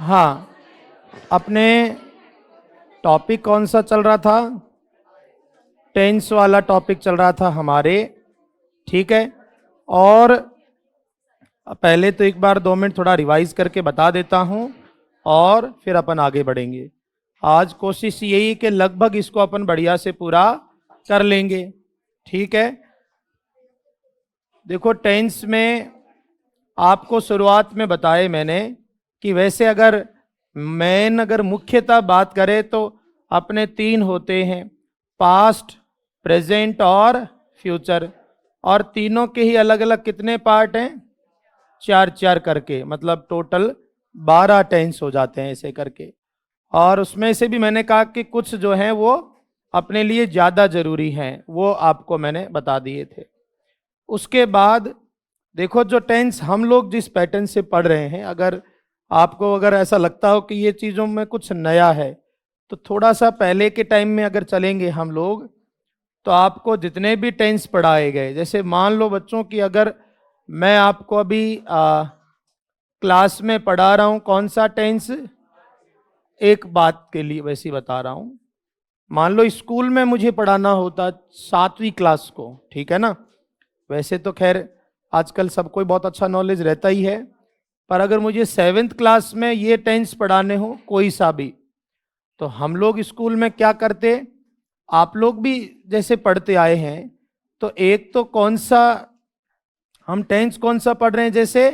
हाँ, अपने टॉपिक कौन सा चल रहा था? टेंस वाला टॉपिक चल रहा था हमारे, ठीक है। और पहले तो एक बार 2 मिनट थोड़ा रिवाइज करके बता देता हूं और फिर अपन आगे बढ़ेंगे। आज कोशिश यही कि लगभग इसको अपन बढ़िया से पूरा कर लेंगे, ठीक है। देखो, टेंस में आपको शुरुआत में बताए मैंने कि वैसे अगर मुख्यतः बात करें तो अपने 3 होते हैं, पास्ट, प्रेजेंट और फ्यूचर। और तीनों के ही अलग अलग कितने पार्ट हैं? 4-4 करके, मतलब टोटल 12 टेंस हो जाते हैं ऐसे करके। और उसमें से भी मैंने कहा कि कुछ जो हैं वो अपने लिए ज़्यादा जरूरी हैं, वो आपको मैंने बता दिए थे। उसके बाद देखो, जो टेंस हम लोग जिस पैटर्न से पढ़ रहे हैं, अगर ऐसा लगता हो कि ये चीज़ों में कुछ नया है, तो थोड़ा सा पहले के टाइम में अगर चलेंगे हम लोग, तो आपको जितने भी टेंस पढ़ाए गए, जैसे मान लो बच्चों की, अगर मैं आपको अभी क्लास में पढ़ा रहा हूं कौन सा टेंस, एक बात के लिए वैसे ही बता रहा हूं, मान लो स्कूल में मुझे पढ़ाना होता 7वीं क्लास को, ठीक है ना। वैसे तो खैर आजकल सबको बहुत अच्छा नॉलेज रहता ही है, पर अगर मुझे 7th क्लास में ये टेंस पढ़ाने हो कोई सा भी, तो हम लोग स्कूल में क्या करते, आप लोग भी जैसे पढ़ते आए हैं, तो एक तो हम टेंस कौन सा पढ़ रहे हैं, जैसे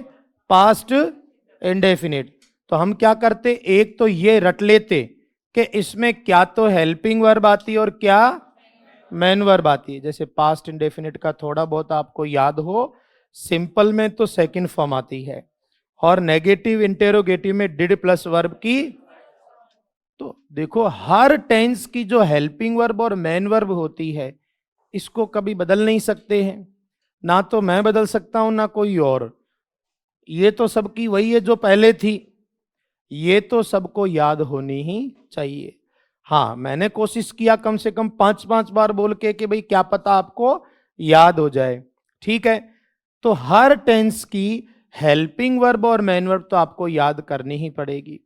पास्ट इंडेफिनिट, तो हम क्या करते, एक तो ये रट लेते कि इसमें क्या तो हेल्पिंग वर्ब आती है और क्या मेन वर्ब आती है। जैसे पास्ट इंडेफिनिट का थोड़ा बहुत आपको याद हो, सिंपल में तो सेकंड फॉर्म आती है, और नेगेटिव इंटेरोगेटिव में डिड प्लस वर्ब की। तो देखो, हर टेंस की जो हेल्पिंग वर्ब और मेन वर्ब होती है, इसको कभी बदल नहीं सकते हैं, ना तो मैं बदल सकता हूं ना कोई और। ये तो सबकी वही है जो पहले थी, ये तो सबको याद होनी ही चाहिए। हाँ, मैंने कोशिश किया कम से कम 5-5 बार बोल के कि भाई क्या पता आपको याद हो जाए, ठीक है। तो हर टेंस की हेल्पिंग वर्ब और मेन वर्ब तो आपको याद करनी ही पड़ेगी।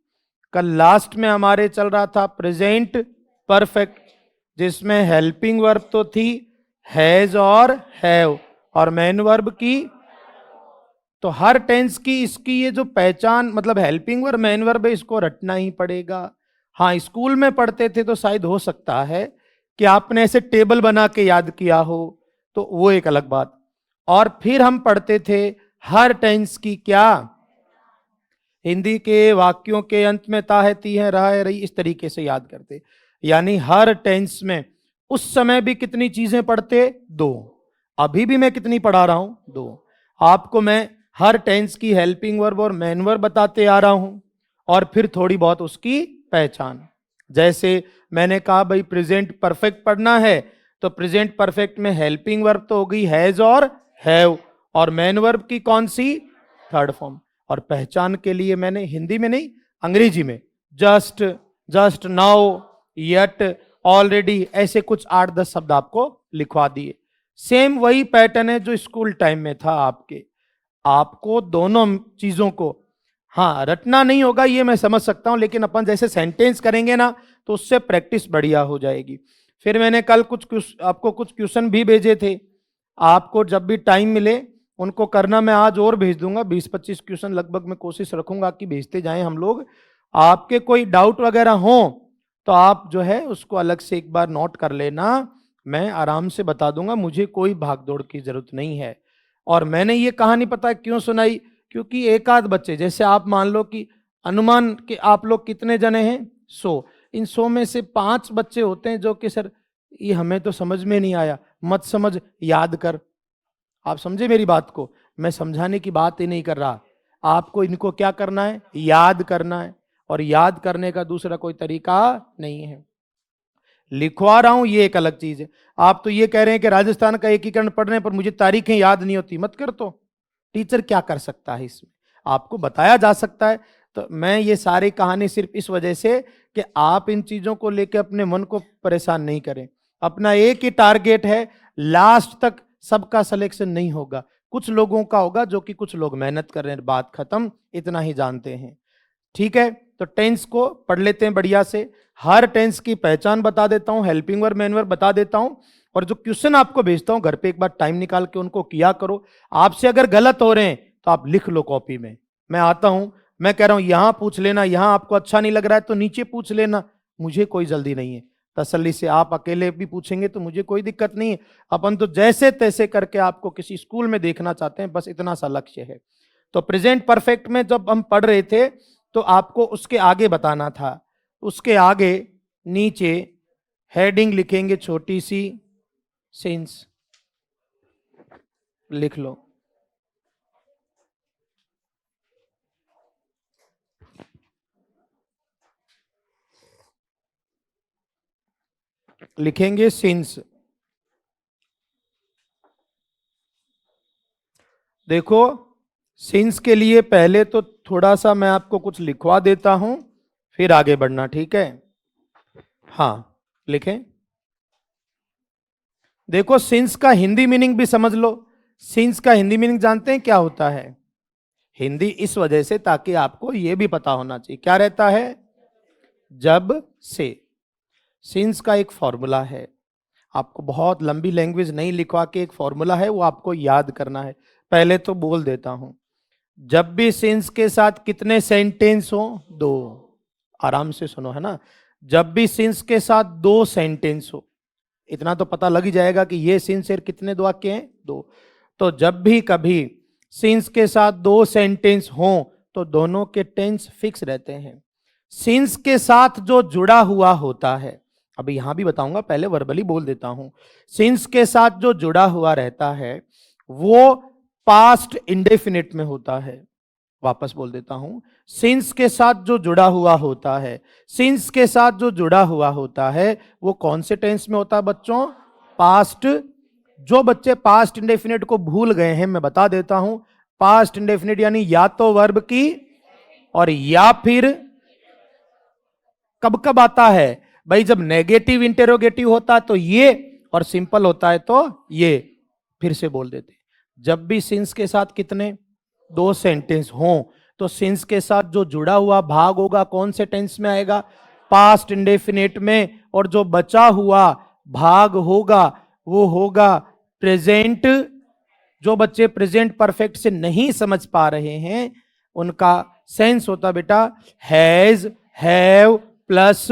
कल लास्ट में हमारे चल रहा था प्रेजेंट परफेक्ट, जिसमें हेल्पिंग वर्ब तो थी हैज और हैव, और मेन वर्ब की। तो हर टेंस की इसकी ये जो पहचान, मतलब हेल्पिंग वर्ब मेन वर्ब है, इसको रटना ही पड़ेगा। हाँ, स्कूल में पढ़ते थे तो शायद हो सकता है कि आपने ऐसे टेबल बना के याद किया हो, तो वो एक अलग बात। और फिर हम पढ़ते थे हर टेंस की क्या, हिंदी के वाक्यों के अंत में ता है, ती है, रहा है, रही, इस तरीके से याद करते। यानी हर टेंस में उस समय भी कितनी चीजें पढ़ते, 2। अभी भी मैं कितनी पढ़ा रहा हूं, 2। आपको मैं हर टेंस की हेल्पिंग वर्ब और मेन वर्ब बताते आ रहा हूं, और फिर थोड़ी बहुत उसकी पहचान। जैसे मैंने कहा भाई प्रेजेंट परफेक्ट पढ़ना है, तो प्रेजेंट परफेक्ट में हेल्पिंग वर्ब तो हो गई हैज और हैव, और मेन वर्ब की कौन सी, थर्ड फॉर्म। और पहचान के लिए मैंने हिंदी में नहीं, अंग्रेजी में just, just now, yet, already, ऐसे कुछ 8-10 शब्द आपको लिखवा दिए। सेम वही पैटर्न है जो स्कूल टाइम में था आपके। आपको दोनों चीजों को, हाँ, रटना नहीं होगा ये मैं समझ सकता हूं, लेकिन अपन जैसे सेंटेंस करेंगे ना, तो उससे प्रैक्टिस बढ़िया हो जाएगी। फिर मैंने कल आपको कुछ क्वेश्चन भी भेजे थे, आपको जब भी टाइम मिले उनको करना। मैं आज और भेज दूंगा 20-25 क्वेश्चन लगभग, मैं कोशिश रखूंगा कि भेजते जाएं हम लोग। आपके कोई डाउट वगैरह हो तो आप जो है उसको अलग से एक बार नोट कर लेना, मैं आराम से बता दूंगा, मुझे कोई भागदौड़ की जरूरत नहीं है। और मैंने ये कहानी पता है क्यों सुनाई, क्योंकि एक आध बच्चे, जैसे आप मान लो कि अनुमान कि आप लोग कितने जने हैं, 100, इन 100 में से 5 बच्चे होते हैं जो कि सर ये हमें तो समझ में नहीं आया, मत समझ, याद कर। आप समझे मेरी बात को, मैं समझाने की बात ही नहीं कर रहा, आपको इनको क्या करना है, याद करना है। और याद करने का दूसरा कोई तरीका नहीं है। लिखवा रहा हूं ये एक अलग चीज है। आप तो ये कह रहे हैं कि राजस्थान का एकीकरण पढ़ने पर मुझे तारीखें याद नहीं होती, मत कर, तो टीचर क्या कर सकता है इसमें, आपको बताया जा सकता है। तो मैं ये सारी कहानी सिर्फ इस वजह से कि आप इन चीजों को लेकर अपने मन को परेशान नहीं करें। अपना एक ही टारगेट है, लास्ट तक सबका सिलेक्शन नहीं होगा, कुछ लोगों का होगा, जो कि कुछ लोग मेहनत कर रहे हैं, बात खत्म, इतना ही जानते हैं, ठीक है। तो टेंस को पढ़ लेते हैं बढ़िया से। हर टेंस की पहचान बता देता हूं, हेल्पिंग वर्ब मेन वर्ब बता देता हूं, और जो क्वेश्चन आपको भेजता हूं घर पे एक बार टाइम निकाल के उनको किया करो। आपसे अगर गलत हो रहे हैं तो आप लिख लो कॉपी में, मैं आता हूं, मैं कह रहा हूं यहां पूछ लेना, यहां आपको अच्छा नहीं लग रहा है तो नीचे पूछ लेना, मुझे कोई जल्दी नहीं है। तसल्ली से आप अकेले भी पूछेंगे तो मुझे कोई दिक्कत नहीं है। अपन तो जैसे तैसे करके आपको किसी स्कूल में देखना चाहते हैं, बस इतना सा लक्ष्य है। तो प्रेजेंट परफेक्ट में जब हम पढ़ रहे थे तो आपको उसके आगे बताना था, उसके आगे नीचे हेडिंग लिखेंगे छोटी सी, सिंस लिख लो। लिखेंगे सिंस। देखो सिंस के लिए पहले तो थोड़ा सा मैं आपको कुछ लिखवा देता हूं, फिर आगे बढ़ना, ठीक है? हाँ लिखें। देखो सिंस का हिंदी मीनिंग भी समझ लो। सिंस का हिंदी मीनिंग जानते हैं क्या होता है? हिंदी इस वजह से ताकि आपको यह भी पता होना चाहिए, क्या रहता है? जब से। सिंस का एक फॉर्मूला है, आपको बहुत लंबी लैंग्वेज नहीं लिखवा के एक फॉर्मूला है वो आपको याद करना है। पहले तो बोल देता हूं, जब भी सिंस के साथ कितने सेंटेंस हो? दो। आराम से सुनो, है ना? जब भी सिंस के साथ दो सेंटेंस हो, इतना तो पता लग ही जाएगा कि ये सिंस और कितने दो वाक्य हैं? दो। तो जब भी कभी सिंस के साथ दो सेंटेंस हो तो दोनों के टेंस फिक्स रहते हैं। सिंस के साथ जो जुड़ा हुआ होता है, अभी यहां भी बताऊंगा, पहले वर्बली बोल देता हूं। सिंस के साथ जो जुड़ा हुआ रहता है वो पास्ट इंडेफिनिट में होता है। वापस बोल देता हूं, सिंस के साथ जो जुड़ा हुआ होता है, सिंस के साथ जो जुड़ा हुआ होता है वो कौन से टेंस में होता है बच्चों? पास्ट। जो बच्चे पास्ट इंडेफिनिट को भूल गए हैं मैं बता देता हूं, पास्ट इंडेफिनिट यानी या तो वर्ब की, और या फिर कब कब आता है भाई? जब नेगेटिव इंटेरोगेटिव होता है तो ये, और सिंपल होता है तो ये। फिर से बोल देते, जब भी सिंस के साथ कितने दो सेंटेंस हो तो सिंस के साथ जो जुड़ा हुआ भाग होगा कौन से टेंस में आएगा? पास्ट इंडेफिनिट में। और जो बचा हुआ भाग होगा वो होगा प्रेजेंट। जो बच्चे प्रेजेंट परफेक्ट से नहीं समझ पा रहे हैं उनका सेंस होता बेटा हैज, हैव प्लस।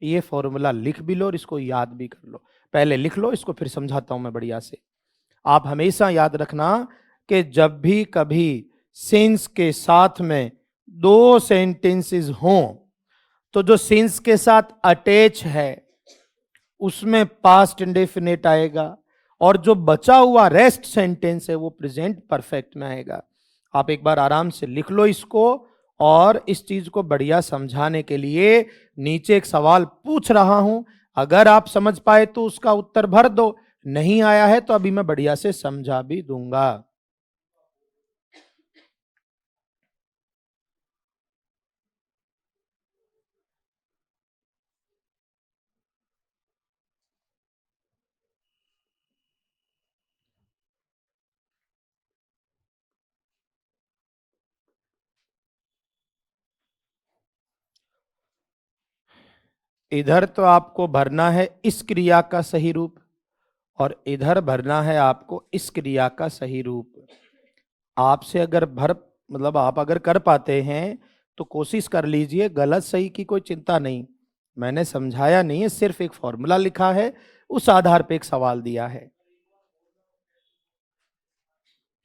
ये फॉर्मूला लिख भी लो और इसको याद भी कर लो। पहले लिख लो इसको, फिर समझाता हूं मैं बढ़िया से। आप हमेशा याद रखना कि जब भी कभी सिंस के साथ में दो सेंटेंसेस हों तो जो सिंस के साथ अटैच है उसमें पास्ट इंडेफिनिट आएगा, और जो बचा हुआ रेस्ट सेंटेंस है वो प्रेजेंट परफेक्ट में आएगा। आप एक बार आराम से लिख लो इसको, और इस चीज को बढ़िया समझाने के लिए नीचे एक सवाल पूछ रहा हूं, अगर आप समझ पाए तो उसका उत्तर भर दो, नहीं आया है तो अभी मैं बढ़िया से समझा भी दूंगा। इधर तो आपको भरना है इस क्रिया का सही रूप, और इधर भरना है आपको इस क्रिया का सही रूप। आपसे अगर भर मतलब आप अगर कर पाते हैं तो कोशिश कर लीजिए, गलत सही की कोई चिंता नहीं। मैंने समझाया नहीं है, सिर्फ एक फॉर्मूला लिखा है, उस आधार पे एक सवाल दिया है।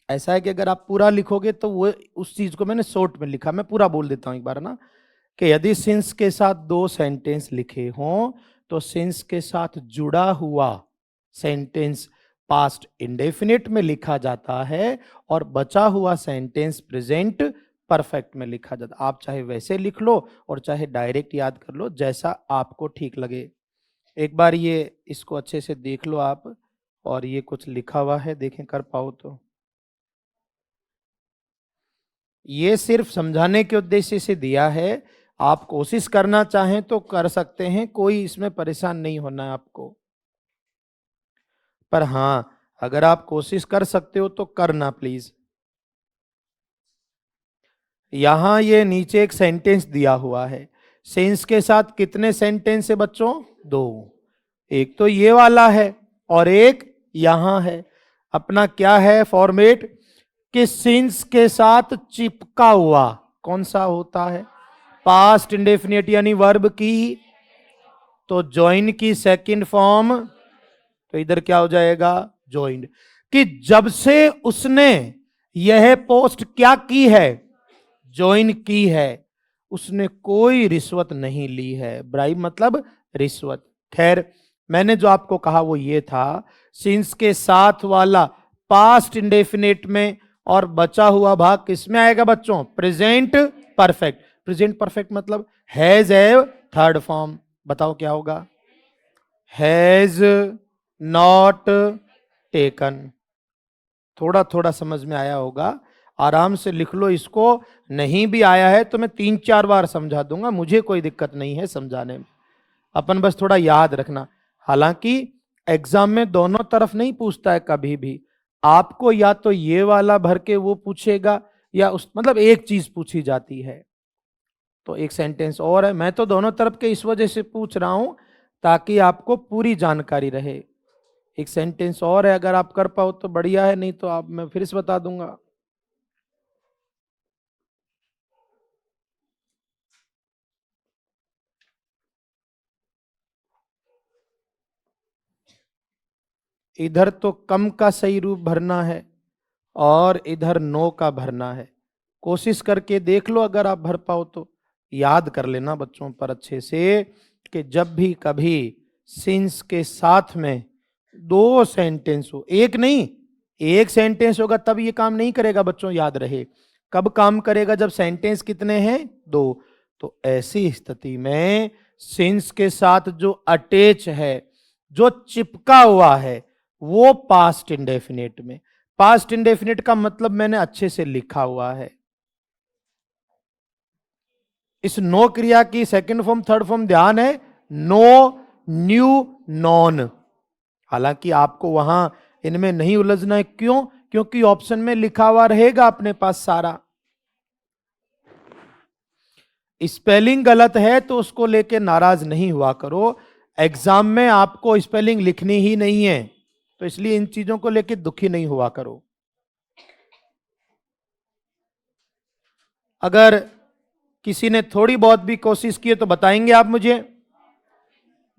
ऐसा है कि अगर आप पूरा लिखोगे तो वो उस चीज को मैंने शॉर्ट में लिखा, मैं पूरा बोल देता हूं एक बार ना, कि यदि सिंस के साथ दो सेंटेंस लिखे हों तो सिंस के साथ जुड़ा हुआ सेंटेंस पास्ट इंडेफिनिट में लिखा जाता है और बचा हुआ सेंटेंस प्रेजेंट परफेक्ट में लिखा जाता है। आप चाहे वैसे लिख लो और चाहे डायरेक्ट याद कर लो, जैसा आपको ठीक लगे। एक बार ये इसको अच्छे से देख लो आप, और ये कुछ लिखा हुआ है, देखें कर पाओ तो। ये सिर्फ समझाने के उद्देश्य से दिया है, आप कोशिश करना चाहें तो कर सकते हैं, कोई इसमें परेशान नहीं होना है आपको। पर हां, अगर आप कोशिश कर सकते हो तो करना प्लीज। यहां ये नीचे एक सेंटेंस दिया हुआ है। सिंस के साथ कितने सेंटेंस है बच्चों? दो। एक तो ये वाला है और एक यहां है। अपना क्या है फॉर्मेट कि सिंस के साथ चिपका हुआ कौन सा होता है? पास्ट इंडेफिनिट यानी वर्ब की। तो ज्वाइन की सेकंड फॉर्म, तो इधर क्या हो जाएगा? ज्वाइंड। कि जब से उसने यह पोस्ट क्या की है? ज्वाइन की है। उसने कोई रिश्वत नहीं ली है। ब्राइब मतलब रिश्वत। खैर, मैंने जो आपको कहा वो ये था, सिंस के साथ वाला पास्ट इंडेफिनिट में और बचा हुआ भाग किसमें आएगा बच्चों? Present perfect. प्रेजेंट परफेक्ट मतलब हैज हैव थर्ड फॉर्म। बताओ क्या होगा? Has not taken. थोड़ा थोड़ा समझ में आया होगा, आराम से लिख लो इसको। नहीं भी आया है तो मैं 3-4 बार समझा दूंगा, मुझे कोई दिक्कत नहीं है समझाने में। अपन बस थोड़ा याद रखना। हालांकि एग्जाम में दोनों तरफ नहीं पूछता है कभी भी। आपको या तो ये वाला भर के वो पूछेगा या उस मतलब एक चीज पूछी जाती है। तो एक सेंटेंस और है, मैं तो दोनों तरफ के इस वजह से पूछ रहा हूं ताकि आपको पूरी जानकारी रहे। एक सेंटेंस और है, अगर आप कर पाओ तो बढ़िया है, नहीं तो आप मैं फिर से बता दूंगा। इधर तो कम का सही रूप भरना है और इधर नो का भरना है। कोशिश करके देख लो, अगर आप भर पाओ तो याद कर लेना बच्चों पर अच्छे से कि जब भी कभी सिंस के साथ में दो सेंटेंस हो, एक नहीं, एक सेंटेंस होगा तब ये काम नहीं करेगा बच्चों, याद रहे। कब काम करेगा? जब सेंटेंस कितने हैं? दो। तो ऐसी स्थिति में सिंस के साथ जो अटैच है, जो चिपका हुआ है, वो पास्ट इंडेफिनिट में। पास्ट इंडेफिनिट का मतलब मैंने अच्छे से लिखा हुआ है। इस नो क्रिया की सेकंड फॉर्म थर्ड फॉर्म ध्यान है, नो, न्यू, नॉन। हालांकि आपको वहां इनमें नहीं उलझना है। क्यों? क्योंकि ऑप्शन में लिखा हुआ रहेगा अपने पास सारा। स्पेलिंग गलत है तो उसको लेके नाराज नहीं हुआ करो। एग्जाम में आपको स्पेलिंग लिखनी ही नहीं है, तो इसलिए इन चीजों को लेके दुखी नहीं हुआ करो। अगर किसी ने थोड़ी बहुत भी कोशिश की है तो बताएंगे आप मुझे।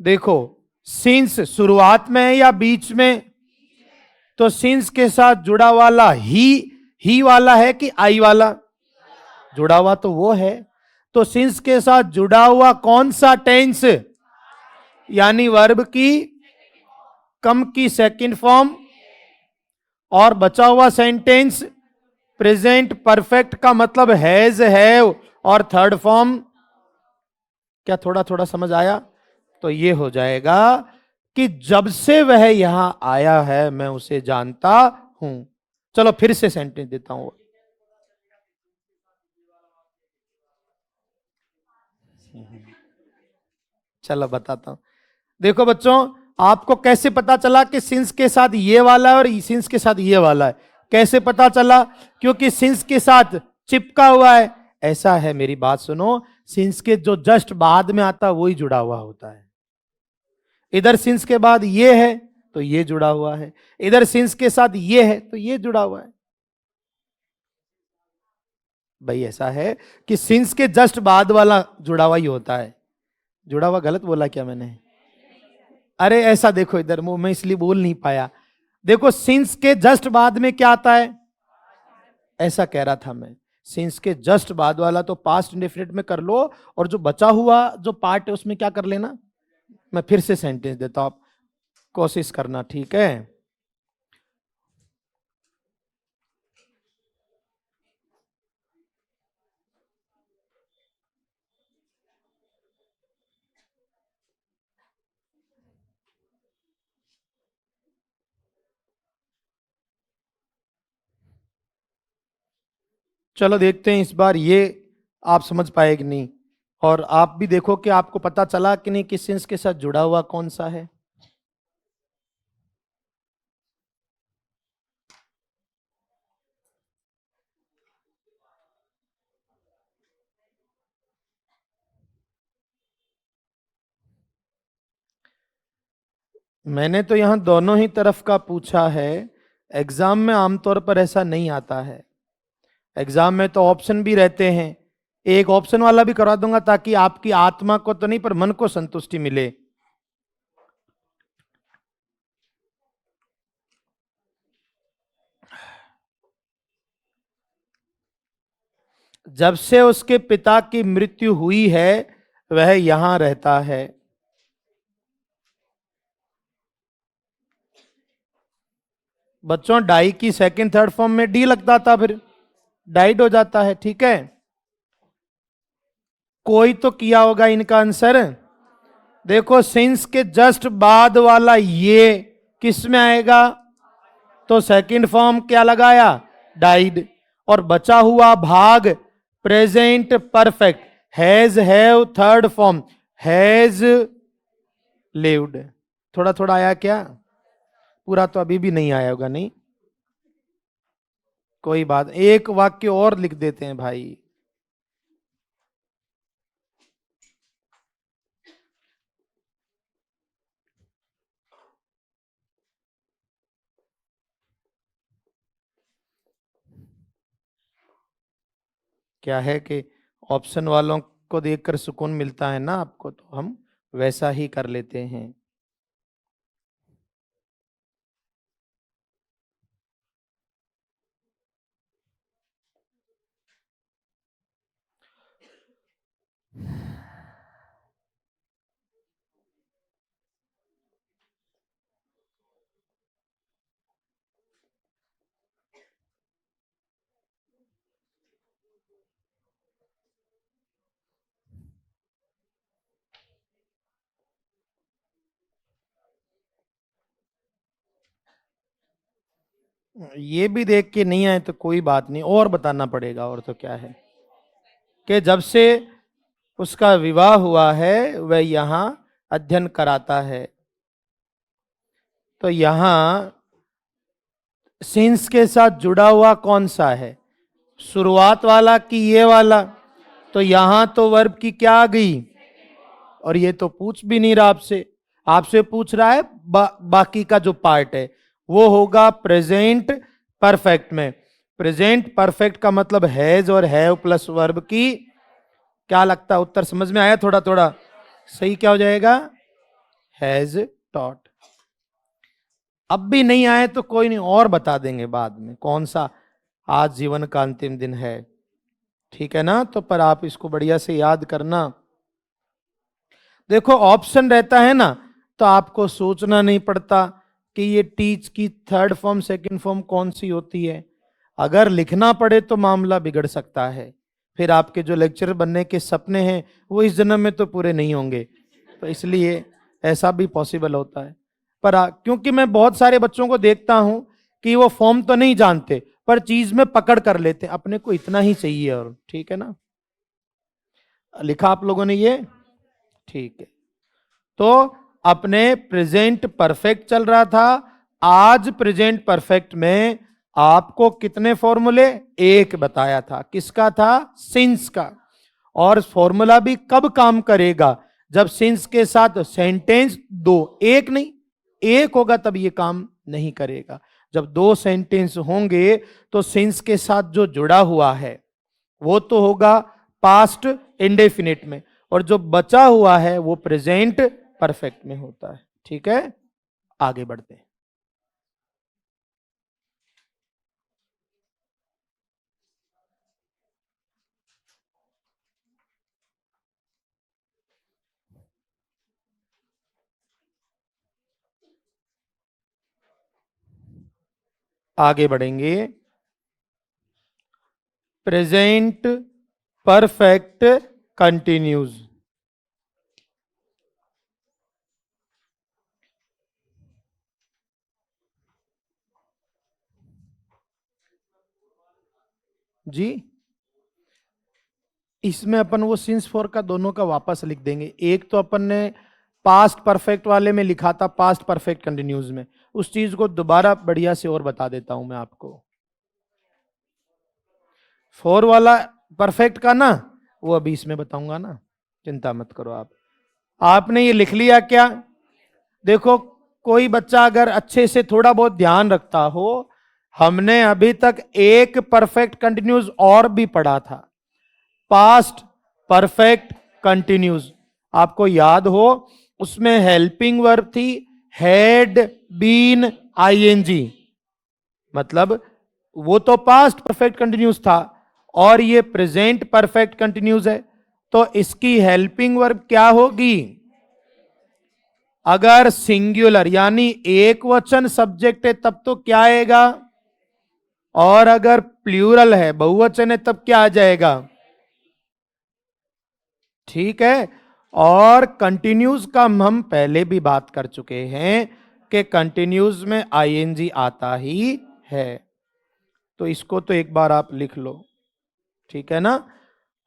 देखो, सिंस शुरुआत में है या बीच में? तो सिंस के साथ जुड़ा वाला ही वाला है कि आई वाला? जुड़ा हुआ तो वो है। तो सिंस के साथ जुड़ा हुआ कौन सा टेंस? यानी वर्ब की कम की सेकंड फॉर्म। और बचा हुआ सेंटेंस प्रेजेंट परफेक्ट का मतलब हैज हैव और थर्ड फॉर्म। क्या थोड़ा थोड़ा समझ आया? तो ये हो जाएगा कि जब से वह यहां आया है मैं उसे जानता हूं। चलो फिर से सेंटेंस देता हूं। चलो बताता हूं। देखो बच्चों, आपको कैसे पता चला कि सिंस के साथ ये वाला है और सिंस के साथ ये वाला है? कैसे पता चला? क्योंकि सिंस के साथ चिपका हुआ है। ऐसा है, मेरी बात सुनो, सिंस के जो जस्ट बाद में आता है वही जुड़ा हुआ होता है। इधर सिंस के बाद ये है तो ये जुड़ा हुआ है, इधर सिंस के साथ ये है तो ये जुड़ा हुआ है। भाई ऐसा है कि सिंस के जस्ट बाद वाला जुड़ा हुआ ही होता है। जुड़ा हुआ गलत बोला क्या मैंने? अरे ऐसा देखो, इधर मुंह में इसलिए बोल नहीं पाया। देखो, सिंस के जस्ट बाद में क्या आता है? ऐसा कह रहा था मैं। सिंस के जस्ट बाद वाला तो पास्ट इंडेफिनिट में कर लो, और जो बचा हुआ जो पार्ट है उसमें क्या कर लेना। मैं फिर से सेंटेंस देता हूं, आप कोशिश करना, ठीक है? चलो देखते हैं इस बार ये आप समझ पाए कि नहीं, और आप भी देखो कि आपको पता चला कि नहीं किस सेंस के साथ जुड़ा हुआ कौन सा है। मैंने तो यहां दोनों ही तरफ का पूछा है। एग्जाम में आमतौर पर ऐसा नहीं आता है। एग्जाम में तो ऑप्शन भी रहते हैं। एक ऑप्शन वाला भी करवा दूंगा ताकि आपकी आत्मा को तो नहीं पर मन को संतुष्टि मिले। जब से उसके पिता की मृत्यु हुई है वह यहां रहता है। बच्चों डाई की सेकंड थर्ड फॉर्म में डी लगता था, फिर डाइड हो जाता है। ठीक है, कोई तो किया होगा इनका आंसर। देखो सिंस के जस्ट बाद वाला ये किस में आएगा, तो सेकंड फॉर्म क्या लगाया, डाइड। और बचा हुआ भाग present perfect, has have third form, has lived. थोड़ा थोड़ा आया क्या, पूरा तो अभी भी नहीं आया होगा। नहीं कोई बात, एक वाक्य और लिख देते हैं भाई। क्या है कि ऑप्शन वालों को देखकर सुकून मिलता है ना आपको, तो हम वैसा ही कर लेते हैं। ये भी देख के नहीं आए तो कोई बात नहीं, और बताना पड़ेगा। और तो क्या है कि जब से उसका विवाह हुआ है वह यहां अध्ययन कराता है। तो यहां सिंस के साथ जुड़ा हुआ कौन सा है, शुरुआत वाला कि ये वाला। तो यहां तो वर्ब की क्या आ गई, और ये तो पूछ भी नहीं रहा आपसे, आपसे पूछ रहा है बाकी का जो पार्ट है वो होगा प्रेजेंट परफेक्ट में। प्रेजेंट परफेक्ट का मतलब हैज और हैव प्लस वर्ब की, क्या लगता है उत्तर समझ में आया, थोड़ा थोड़ा सही क्या हो जाएगा, हैज टॉट। अब भी नहीं आए तो कोई नहीं, और बता देंगे बाद में कौन सा आज जीवन का अंतिम दिन है। ठीक है ना, तो पर आप इसको बढ़िया से याद करना। देखो ऑप्शन रहता है ना तो आपको सोचना नहीं पड़ता कि ये टीच की थर्ड फॉर्म सेकंड फॉर्म कौन सी होती है। अगर लिखना पड़े तो मामला बिगड़ सकता है, फिर आपके जो लेक्चरर बनने के सपने हैं वो इस जन्म में तो पूरे नहीं होंगे। तो इसलिए ऐसा भी पॉसिबल होता है। पर क्योंकि मैं बहुत सारे बच्चों को देखता हूं कि वो फॉर्म तो नहीं जानते पर चीज में पकड़ कर लेते, अपने को इतना ही चाहिए। और ठीक है ना, लिखा आप लोगों ने ये, ठीक है। तो अपने प्रेजेंट परफेक्ट चल रहा था, आज प्रेजेंट परफेक्ट में आपको कितने फॉर्मूले, एक बताया था, किसका था, सिंस का। और फॉर्मूला भी कब काम करेगा, जब सिंस के साथ सेंटेंस दो, एक नहीं, एक होगा तब ये काम नहीं करेगा। जब दो सेंटेंस होंगे तो सिंस के साथ जो जुड़ा हुआ है वो तो होगा पास्ट इंडेफिनिट में, और जो बचा हुआ है वो प्रेजेंट परफेक्ट में होता है। ठीक है, आगे बढ़ते हैं। आगे बढ़ेंगे। Present perfect continues. जी इसमें अपन वो सिंस फॉर का दोनों का वापस लिख देंगे। एक तो अपन ने पास्ट परफेक्ट वाले में लिखा था पास्ट परफेक्ट कंटिन्यूज में, उस चीज को दोबारा बढ़िया से और बता देता हूं मैं आपको। फोर वाला परफेक्ट का ना वो अभी इसमें बताऊंगा ना, चिंता मत करो आप। आपने ये लिख लिया क्या, देखो कोई बच्चा अगर अच्छे से थोड़ा बहुत ध्यान रखता हो, हमने अभी तक एक परफेक्ट कंटिन्यूस और भी पढ़ा था, पास्ट परफेक्ट कंटिन्यूस। आपको याद हो, उसमें हेल्पिंग वर्ब थी हैड बीन आईएनजी, मतलब वो तो पास्ट परफेक्ट कंटिन्यूस था और ये प्रेजेंट परफेक्ट कंटिन्यूस है, तो इसकी हेल्पिंग वर्ब क्या होगी? अगर सिंगुलर यानी एक वचन सब्जेक्ट है तब तो क्या आएगा, और अगर प्लूरल है बहुवचन है तब क्या आ जाएगा? ठीक है। और कंटिन्यूज का हम पहले भी बात कर चुके हैं कि कंटिन्यूज में आईएनजी आता ही है, तो इसको तो एक बार आप लिख लो, ठीक है ना।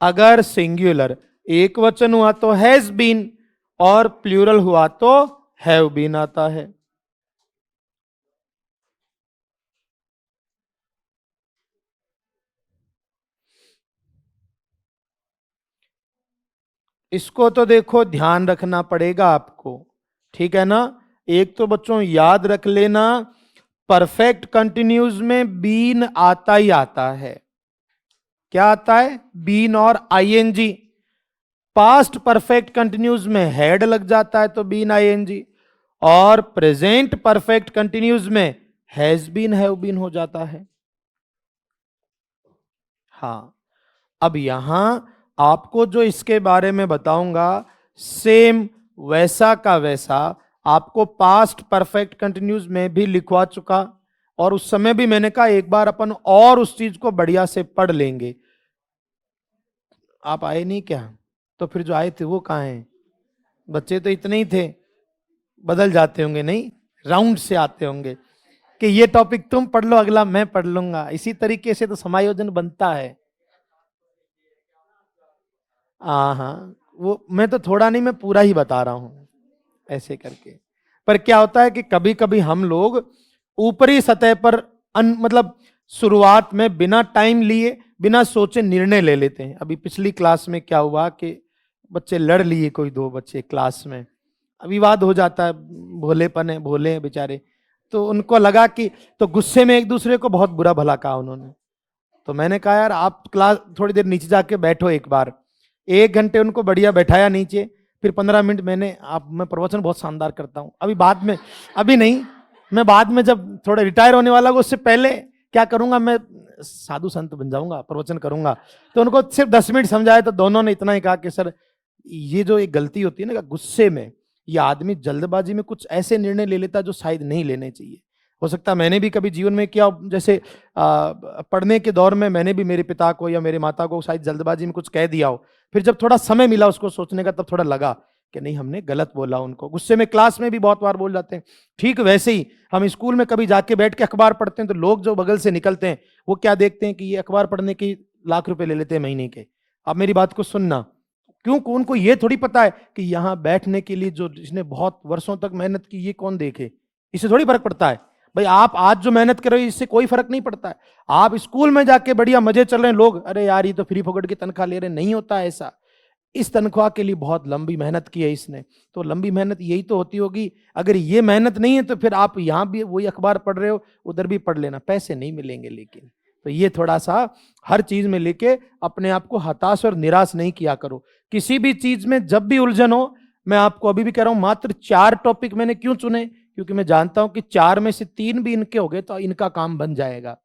अगर सिंगुलर एक वचन हुआ तो हैज बीन और प्लूरल हुआ तो हैव बीन आता है। इसको तो देखो ध्यान रखना पड़ेगा आपको, ठीक है ना। एक तो बच्चों याद रख लेना, परफेक्ट कंटिन्यूज में बीन आता ही आता है। क्या आता है? बीन और आईएनजी। पास्ट परफेक्ट कंटिन्यूज में हैड लग जाता है तो बीन आईएनजी, और प्रेजेंट परफेक्ट कंटिन्यूज में हैज बीन हैव बीन हो जाता है। हाँ, अब यहां आपको जो इसके बारे में बताऊंगा, सेम वैसा का वैसा आपको पास्ट परफेक्ट कंटिन्यूज में भी लिखवा चुका, और उस समय भी मैंने कहा एक बार अपन और उस चीज को बढ़िया से पढ़ लेंगे। आप आए नहीं क्या? तो फिर जो आए थे वो कहाँ हैं? बच्चे तो इतने ही थे, बदल जाते होंगे, नहीं राउंड से आते होंगे कि ये टॉपिक तुम पढ़ लो, अगला मैं पढ़ लूंगा। इसी तरीके से तो समायोजन बनता है। हाँ हाँ, वो मैं तो थोड़ा नहीं, मैं पूरा ही बता रहा हूं ऐसे करके। पर क्या होता है कि कभी कभी हम लोग ऊपरी सतह पर मतलब शुरुआत में बिना टाइम लिए बिना सोचे निर्णय ले लेते हैं। अभी पिछली क्लास में क्या हुआ कि बच्चे लड़ लिए, कोई दो बच्चे क्लास में, विवाद हो जाता है, भोलेपन है, भोले हैं बेचारे, तो उनको लगा कि, तो गुस्से में एक दूसरे को बहुत बुरा भला कहा उन्होंने। तो मैंने कहा यार आप क्लास थोड़ी देर नीचे जाके बैठो एक बार। 1 घंटे उनको बढ़िया बैठाया नीचे, फिर 15 मिनट मैंने, आप मैं प्रवचन बहुत शानदार करता हूँ, अभी बाद में, अभी नहीं, मैं बाद में जब थोड़ा रिटायर होने वाला हूँ उससे पहले क्या करूंगा, मैं साधु संत बन जाऊंगा, प्रवचन करूंगा। तो उनको सिर्फ 10 मिनट समझाया तो दोनों ने इतना ही कहा कि सर ये जो एक गलती होती है ना गुस्से में, ये आदमी जल्दबाजी में कुछ ऐसे निर्णय ले लेता जो शायद नहीं लेने चाहिए। हो सकता है मैंने भी कभी जीवन में किया, जैसे पढ़ने के दौर में मैंने भी मेरे पिता को या मेरे माता को शायद जल्दबाजी में कुछ कह दिया हो, फिर जब थोड़ा समय मिला उसको सोचने का तब थोड़ा लगा कि नहीं हमने गलत बोला उनको। गुस्से में क्लास में भी बहुत बार बोल जाते हैं। ठीक वैसे ही हम स्कूल में कभी जाके बैठ के अखबार पढ़ते हैं तो लोग जो बगल से निकलते हैं वो क्या देखते हैं कि ये अखबार पढ़ने की लाख रुपए ले लेते हैं महीने के। अब मेरी बात को सुनना, क्यों उनको ये थोड़ी पता है कि यहाँ बैठने के लिए जो जिसने बहुत वर्षों तक मेहनत की ये कौन देखे, इससे थोड़ी फर्क पड़ता है। भाई आप आज जो मेहनत कर रहे हो इससे कोई फर्क नहीं पड़ता है। आप स्कूल में जाके बढ़िया मजे चल रहे हैं, लोग अरे यार ये तो फ्री फोकट की तनख्वाह ले रहे हैं, नहीं होता ऐसा। इस तनख्वाह के लिए बहुत लंबी मेहनत की है इसने, तो लंबी मेहनत यही तो होती होगी। अगर ये मेहनत नहीं है तो फिर आप यहाँ भी वही अखबार पढ़ रहे हो, उधर भी पढ़ लेना, पैसे नहीं मिलेंगे। लेकिन तो ये थोड़ा सा हर चीज में लेके अपने आप को हताश और निराश नहीं किया करो। किसी भी चीज में जब भी उलझन हो, मैं आपको अभी भी कह रहा हूं, मात्र 4 टॉपिक मैंने क्यों चुने, क्योंकि मैं जानता हूं कि 4 में से 3 भी इनके हो गए तो इनका काम बन जाएगा।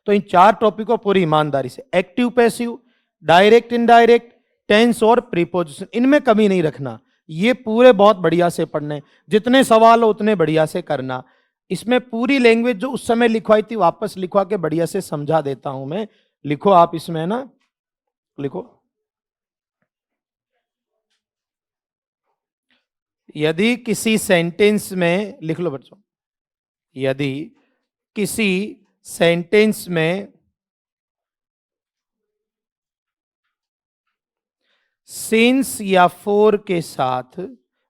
तो इन 4 टॉपिक को पूरी ईमानदारी से, active passive, direct indirect, tense और प्रीपोजिशन, इनमें कमी नहीं रखना। ये पूरे बहुत बढ़िया से पढ़ने, जितने सवाल हो उतने बढ़िया से करना। इसमें पूरी लैंग्वेज जो उस समय लिखवाई थी वापस लिखवा के बढ़िया से समझा देता हूं मैं। लिखो आप इसमें ना, लिखो, यदि किसी सेंटेंस में, लिख लो बच्चों, यदि किसी सेंटेंस में सिंस या फोर के साथ,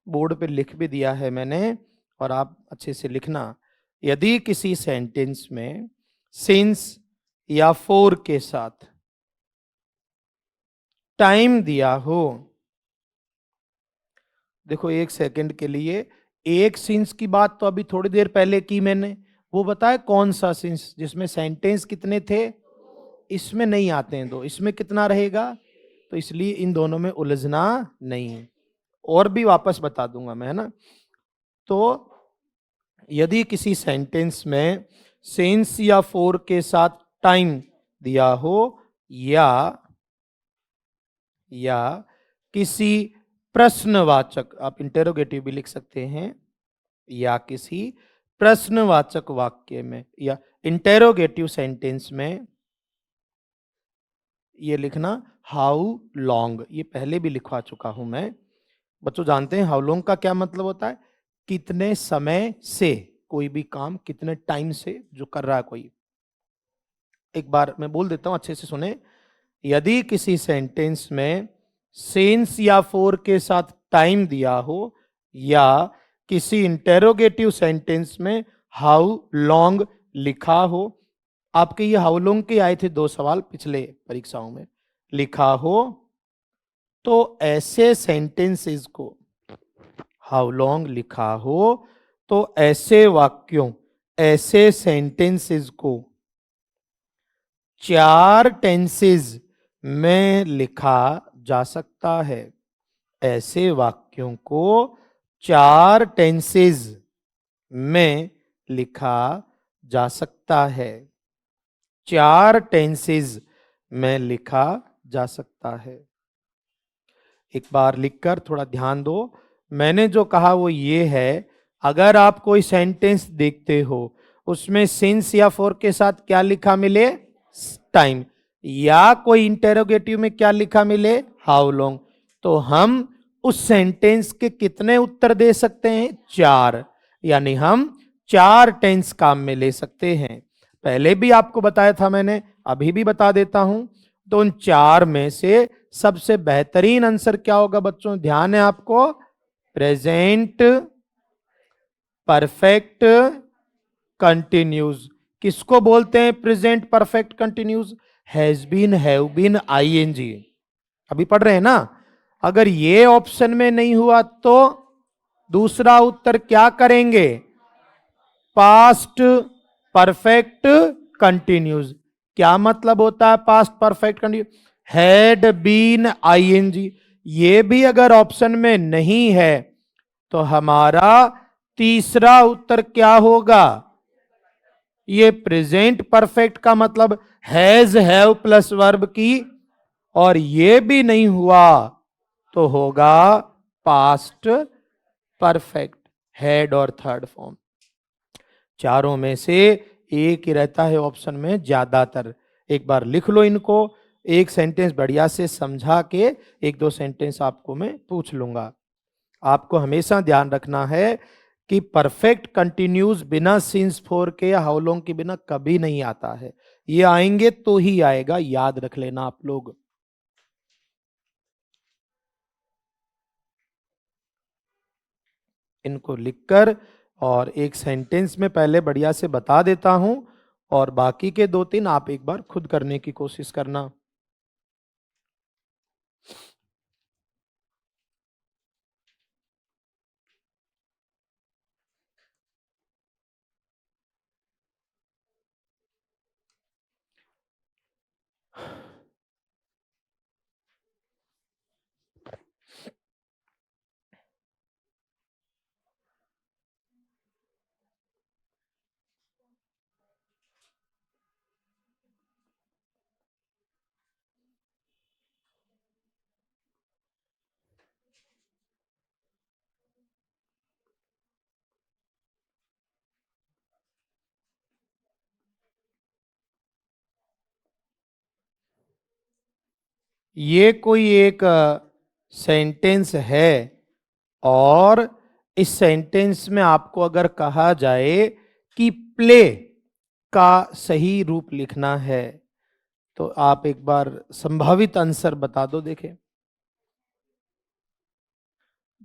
बोर्ड पे लिख भी दिया है मैंने और आप अच्छे से लिखना, यदि किसी सेंटेंस में सिंस या फोर के साथ टाइम दिया हो, देखो 1 सेकंड के लिए एक सिंस की बात तो अभी थोड़ी देर पहले की मैंने, वो बताया कौन सा सिंस जिसमें सेंटेंस कितने थे, इसमें नहीं आते हैं दो, इसमें कितना रहेगा, तो इसलिए इन दोनों में उलझना नहीं है। और भी वापस बता दूंगा मैं, है ना। तो यदि किसी सेंटेंस में सिंस या फॉर के साथ टाइम दिया हो, या किसी प्रश्नवाचक, आप इंटेरोगेटिव भी लिख सकते हैं, या किसी प्रश्नवाचक वाक्य में या इंटेरोगेटिव सेंटेंस में ये लिखना हाउ लॉन्ग, ये पहले भी लिखवा चुका हूं मैं। बच्चों जानते हैं हाउ लॉन्ग का क्या मतलब होता है, कितने समय से, कोई भी काम कितने टाइम से जो कर रहा है कोई। एक बार मैं बोल देता हूं, अच्छे से सुने। यदि किसी सेंटेंस में सिंस या फॉर के साथ टाइम दिया हो, या किसी इंटेरोगेटिव सेंटेंस में हाउ लॉन्ग लिखा हो, आपके ये हाउ लॉन्ग के आए थे 2 सवाल पिछले परीक्षाओं में, लिखा हो, तो ऐसे सेंटेंसेस को, हाउ लॉन्ग लिखा हो तो ऐसे वाक्यों, ऐसे सेंटेंसेस को 4 टेंसेस में लिखा जा सकता है। ऐसे वाक्यों को 4 टेंसेस में लिखा जा सकता है। 4 टेंसेस में लिखा जा सकता है। एक बार लिखकर थोड़ा ध्यान दो। मैंने जो कहा वो ये है, अगर आप कोई सेंटेंस देखते हो उसमें सिंस या फॉर के साथ क्या लिखा मिले, टाइम, या कोई इंटेरोगेटिव में क्या लिखा मिले, हाउ लॉन्ग, तो हम उस सेंटेंस के कितने उत्तर दे सकते हैं, 4, यानी हम 4 टेंस काम में ले सकते हैं। पहले भी आपको बताया था मैंने, अभी भी बता देता हूं। तो उन 4 में से सबसे बेहतरीन आंसर क्या होगा बच्चों, ध्यान है आपको, प्रेजेंट परफेक्ट कंटिन्यूज। किसको बोलते हैं present perfect continuous, has been, have been, ING. अभी पढ़ रहे हैं ना। अगर ये ऑप्शन में नहीं हुआ तो दूसरा उत्तर क्या करेंगे, पास्ट परफेक्ट कंटिन्यूज। क्या मतलब होता है past perfect continuous, had been, ING. ये भी अगर ऑप्शन में नहीं है तो हमारा तीसरा उत्तर क्या होगा, ये प्रेजेंट परफेक्ट का मतलब हैज, हैव प्लस वर्ब की, और ये भी नहीं हुआ तो होगा पास्ट परफेक्ट, हेड और थर्ड फॉर्म। चारों में से एक ही रहता है ऑप्शन में ज्यादातर। एक बार लिख लो इनको, एक सेंटेंस बढ़िया से समझा के 1-2 सेंटेंस आपको मैं पूछ लूंगा। आपको हमेशा ध्यान रखना है कि परफेक्ट कंटिन्यूज बिना सिंस फॉर के या हाउ लॉन्ग के बिना कभी नहीं आता है। ये आएंगे तो ही आएगा, याद रख लेना आप लोग। इनको लिखकर और एक सेंटेंस में पहले बढ़िया से बता देता हूं, और बाकी के 2-3 आप एक बार खुद करने की कोशिश करना। ये कोई एक सेंटेंस है, और इस सेंटेंस में आपको अगर कहा जाए कि प्ले का सही रूप लिखना है, तो आप एक बार संभावित आंसर बता दो।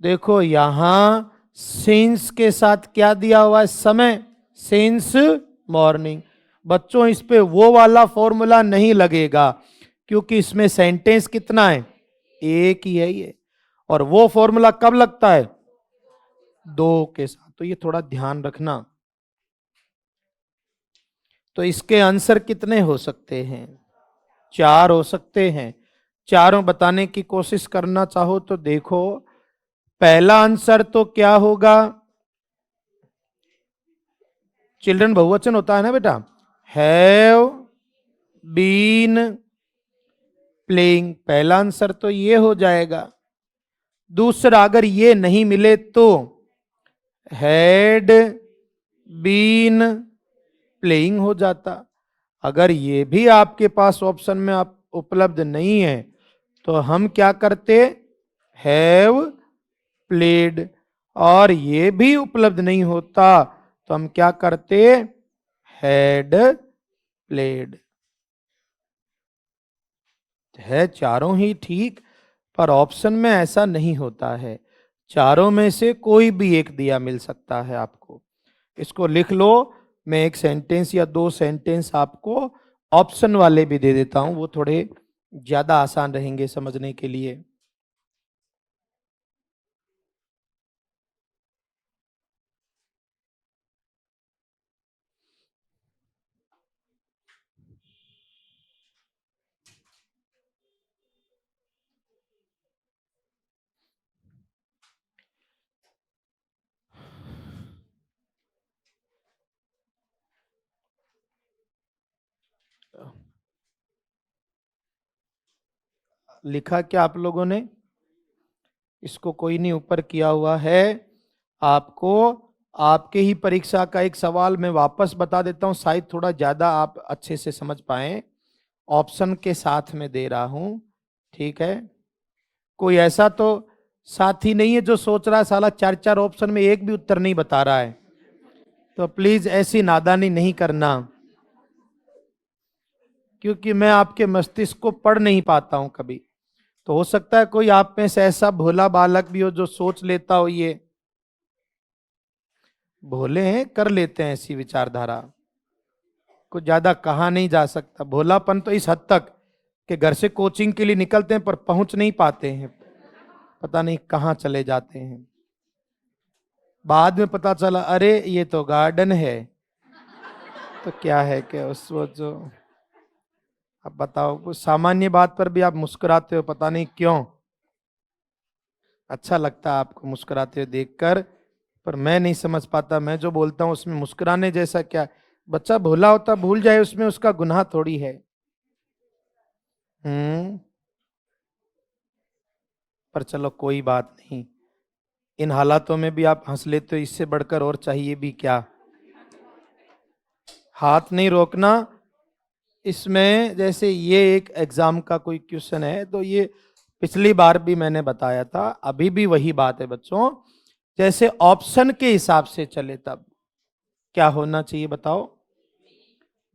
देखो यहां सिंस के साथ क्या दिया हुआ है, समय, सिंस मॉर्निंग। बच्चों इस पे वो वाला फॉर्मूला नहीं लगेगा, क्योंकि इसमें सेंटेंस कितना है, एक ही है ये। और वो फॉर्मूला कब लगता है, 2 के साथ, तो ये थोड़ा ध्यान रखना। तो इसके आंसर कितने हो सकते हैं? 4 हो सकते हैं। चारों बताने की कोशिश करना चाहो तो देखो, पहला आंसर तो क्या होगा? चिल्ड्रन बहुवचन होता है ना बेटा, हैव बीन प्लेइंग, पहला आंसर तो ये हो जाएगा। दूसरा, अगर ये नहीं मिले तो हैड बीन प्लेइंग हो जाता। अगर ये भी आपके पास ऑप्शन में आप उपलब्ध नहीं है तो हम क्या करते? Have played. और ये भी उपलब्ध नहीं होता तो हम क्या करते? Had played. है चारों ही ठीक, पर ऑप्शन में ऐसा नहीं होता है। चारों में से कोई भी एक दिया मिल सकता है आपको। इसको लिख लो। मैं एक सेंटेंस या 2 सेंटेंस आपको ऑप्शन वाले भी दे देता हूं, वो थोड़े ज्यादा आसान रहेंगे समझने के लिए। लिखा क्या आप लोगों ने? इसको कोई नहीं ऊपर किया हुआ है। आपको आपके ही परीक्षा का एक सवाल मैं वापस बता देता हूं, शायद थोड़ा ज्यादा आप अच्छे से समझ पाए। ऑप्शन के साथ में दे रहा हूं, ठीक है? कोई ऐसा तो साथी नहीं है जो सोच रहा है साला 4 ऑप्शन में एक भी उत्तर नहीं बता रहा है? तो प्लीज ऐसी नादानी नहीं करना, क्योंकि मैं आपके मस्तिष्क को पढ़ नहीं पाता हूं कभी। तो हो सकता है कोई आप में से ऐसा भोला बालक भी हो जो सोच लेता हो ये भोले हैं, कर लेते हैं ऐसी विचारधारा। कुछ ज्यादा कहा नहीं जा सकता। भोलापन तो इस हद तक कि घर से कोचिंग के लिए निकलते हैं पर पहुंच नहीं पाते हैं, पता नहीं कहाँ चले जाते हैं। बाद में पता चला अरे ये तो गार्डन है। तो क्या है कि उस वो जो, अब बताओ, कुछ सामान्य बात पर भी आप मुस्कुराते हो, पता नहीं क्यों। अच्छा लगता है आपको मुस्कुराते हुए देखकर, पर मैं नहीं समझ पाता। मैं जो बोलता हूँ उसमें मुस्कुराने जैसा क्या? बच्चा भोला होता भूल जाए, उसमें उसका गुनाह थोड़ी है। हम्म। पर चलो कोई बात नहीं, इन हालातों में भी आप हंस लेते हो, इससे बढ़कर और चाहिए भी क्या? हाथ नहीं रोकना। इसमें जैसे ये एक एग्जाम का कोई क्वेश्चन है तो ये पिछली बार भी मैंने बताया था, अभी भी वही बात है बच्चों। जैसे ऑप्शन के हिसाब से चले तब क्या होना चाहिए बताओ?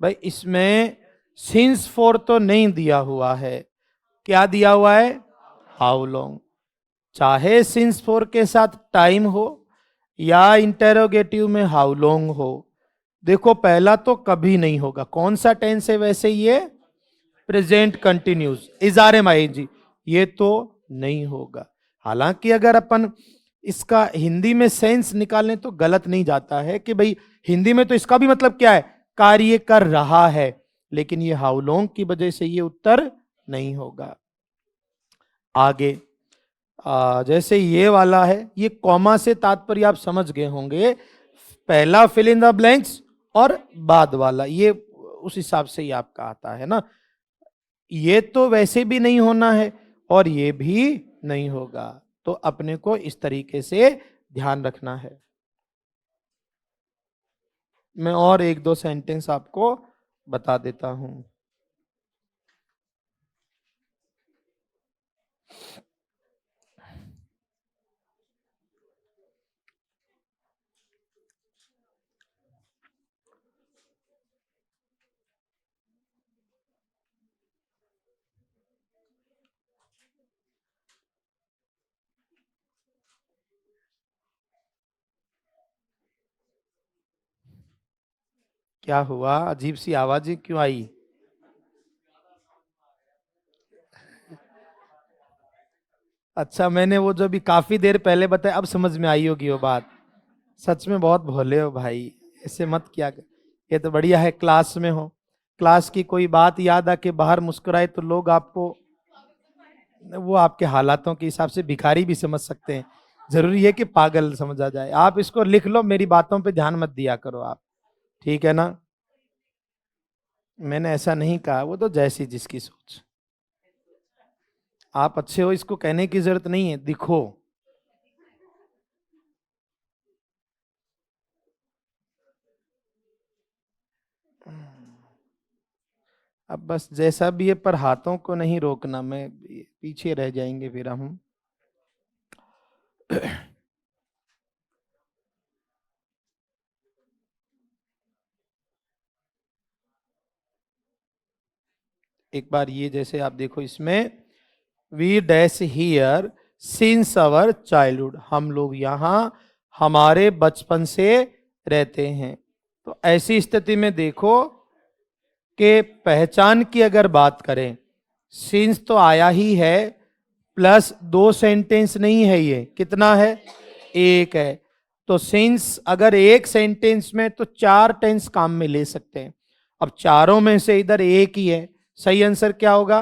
भाई इसमें सिंस फॉर तो नहीं दिया हुआ है, क्या दिया हुआ है? How long. चाहे सिंस फॉर के साथ टाइम हो या इंटेरोगेटिव में हाउ लॉन्ग हो, देखो पहला तो कभी नहीं होगा। कौन सा टेंस है वैसे? ये प्रेजेंट कंटिन्यूस, इजारे माइजी, ये तो नहीं होगा। हालांकि अगर अपन इसका हिंदी में सेंस निकालें तो गलत नहीं जाता है कि भाई हिंदी में तो इसका भी मतलब क्या है? कार्य कर रहा है। लेकिन ये हाउ लॉन्ग की वजह से ये उत्तर नहीं होगा। आगे जैसे ये वाला है, ये कॉमा से तात्पर्य आप समझ गए होंगे। पहला फिल इन द ब्लैंक्स और बाद वाला ये उस हिसाब से ही आपका आता है ना। ये तो वैसे भी नहीं होना है और ये भी नहीं होगा, तो अपने को इस तरीके से ध्यान रखना है। मैं और 1-2 सेंटेंस आपको बता देता हूं। क्या हुआ? अजीब सी आवाजें क्यों आई? अच्छा, मैंने वो जो भी काफी देर पहले बताया अब समझ में आई होगी वो बात। सच में बहुत भोले हो भाई, ऐसे मत किया कर। ये तो बढ़िया है, क्लास में हो, क्लास की कोई बात याद आके बाहर मुस्कुराए तो लोग आपको, वो आपके हालातों के हिसाब से भिखारी भी समझ सकते हैं, जरूरी है कि पागल समझा जाए। आप इसको लिख लो, मेरी बातों पे ध्यान मत दिया करो आप, ठीक है ना। मैंने ऐसा नहीं कहा, वो तो जैसी जिसकी सोच। आप अच्छे हो इसको कहने की जरूरत नहीं है, दिखो। अब बस जैसा भी है, पर हाथों को नहीं रोकना, मैं पीछे रह जाएंगे फिर हम। एक बार ये जैसे आप देखो इसमें, we dash here since our childhood, हम लोग यहाँ हमारे बचपन से रहते हैं। तो ऐसी स्थिति में देखो कि पहचान की अगर बात करें, सिंस तो आया ही है, प्लस दो सेंटेंस नहीं है, ये कितना है, एक है। तो सिंस अगर एक सेंटेंस में तो चार टेंस काम में ले सकते हैं। अब चारों में से इधर एक ही है, सही आंसर क्या होगा,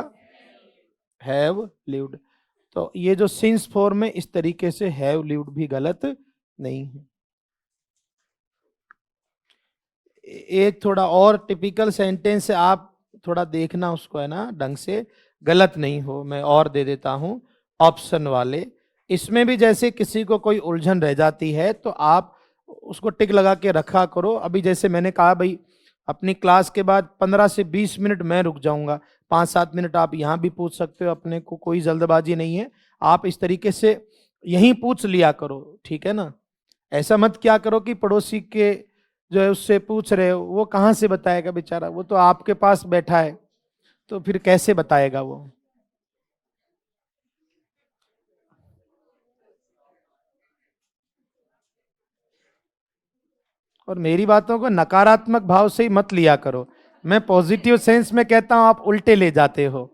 हैव लिव्ड। तो ये जो सिंस फॉर्म में इस तरीके से हैव लिव्ड भी गलत नहीं है। एक थोड़ा और टिपिकल सेंटेंस है, आप थोड़ा देखना उसको, है ना, ढंग से गलत नहीं हो। मैं और दे देता हूं ऑप्शन वाले। इसमें भी जैसे किसी को कोई उलझन रह जाती है तो आप उसको टिक लगा के रखा करो। अभी जैसे मैंने कहा भाई, अपनी क्लास के बाद 15 से 20 मिनट मैं रुक जाऊंगा, 5-7 मिनट आप यहाँ भी पूछ सकते हो, अपने को कोई जल्दबाजी नहीं है। आप इस तरीके से यहीं पूछ लिया करो, ठीक है ना। ऐसा मत क्या करो कि पड़ोसी के जो है उससे पूछ रहे हो, वो कहाँ से बताएगा बेचारा, वो तो आपके पास बैठा है, तो फिर कैसे बताएगा वो। और मेरी बातों को नकारात्मक भाव से ही मत लिया करो, मैं पॉजिटिव सेंस में कहता हूं, आप उल्टे ले जाते हो।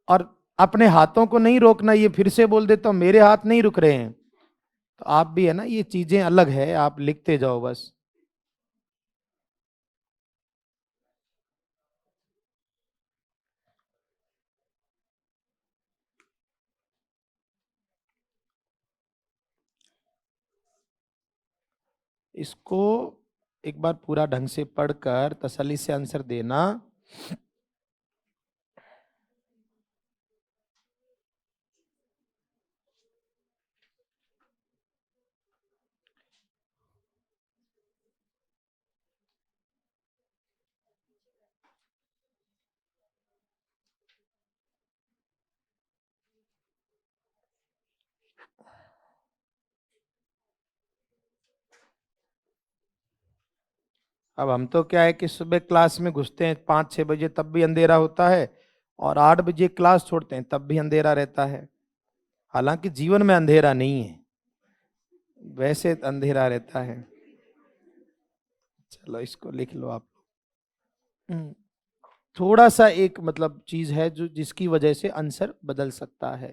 और अपने हाथों को नहीं रोकना, ये फिर से बोल देता हूं, मेरे हाथ नहीं रुक रहे हैं, तो आप भी, है ना, ये चीजें अलग है, आप लिखते जाओ बस। इसको एक बार पूरा ढंग से पढ़कर तसल्ली से आंसर देना। अब हम तो क्या है कि सुबह क्लास में घुसते हैं 5-6 बजे, तब भी अंधेरा होता है, और 8 बजे क्लास छोड़ते हैं तब भी अंधेरा रहता है। हालांकि जीवन में अंधेरा नहीं है, वैसे अंधेरा रहता है। चलो इसको लिख लो आप। हम्म, थोड़ा सा एक मतलब चीज है जो जिसकी वजह से आंसर बदल सकता है,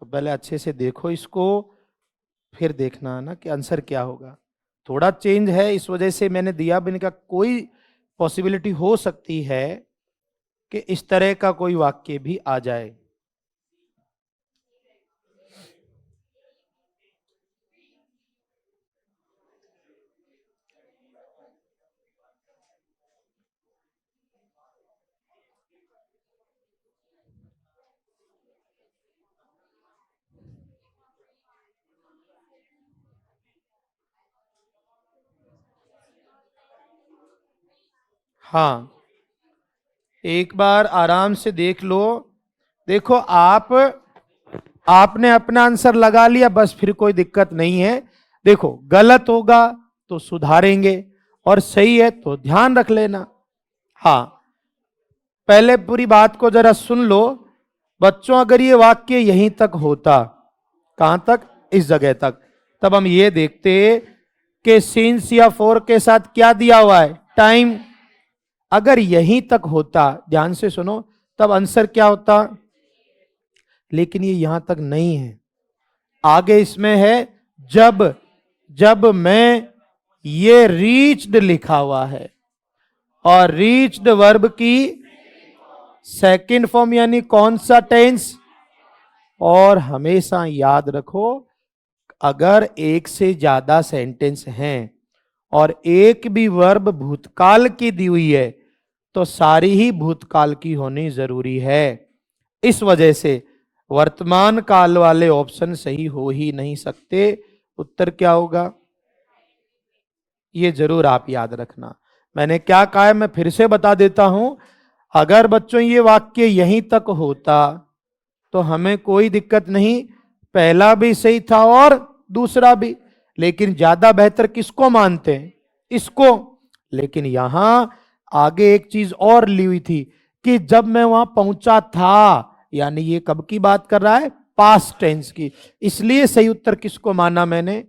तो पहले अच्छे से देखो इसको, फिर देखना ना कि आंसर क्या होगा। थोड़ा चेंज है, इस वजह से मैंने दिया भी नहीं, का कोई पॉसिबिलिटी हो सकती है कि इस तरह का कोई वाक्य भी आ जाए। हाँ, एक बार आराम से देख लो। देखो आपने अपना आंसर लगा लिया, बस फिर कोई दिक्कत नहीं है। देखो गलत होगा तो सुधारेंगे, और सही है तो ध्यान रख लेना। हाँ, पहले पूरी बात को जरा सुन लो। बच्चों, अगर ये वाक्य यहीं तक होता, कहां तक, इस जगह तक, तब हम ये देखते कि सिंस या फॉर के साथ क्या दिया हुआ है, टाइम। अगर यहीं तक होता, ध्यान से सुनो, तब आंसर क्या होता, लेकिन ये यहां तक नहीं है। आगे इसमें है जब जब मैं, ये रीच्ड लिखा हुआ है और रीच्ड वर्ब की सेकंड फॉर्म यानी कौन सा टेंस। और हमेशा याद रखो, अगर एक से ज्यादा सेंटेंस हैं और एक भी वर्ब भूतकाल की दी हुई है तो सारी ही भूतकाल की होनी जरूरी है। इस वजह से वर्तमान काल वाले ऑप्शन सही हो ही नहीं सकते। उत्तर क्या होगा, ये जरूर आप याद रखना। मैंने क्या कहा है मैं फिर से बता देता हूं। अगर बच्चों ये वाक्य यहीं तक होता तो हमें कोई दिक्कत नहीं, पहला भी सही था और दूसरा भी, लेकिन ज्यादा बेहतर किसको मानते हैं, इसको। लेकिन यहां आगे एक चीज और ली हुई थी कि जब मैं वहां पहुंचा था, यानी ये कब की बात कर रहा है, पास्ट टेंस की, इसलिए सही उत्तर किसको माना मैंने।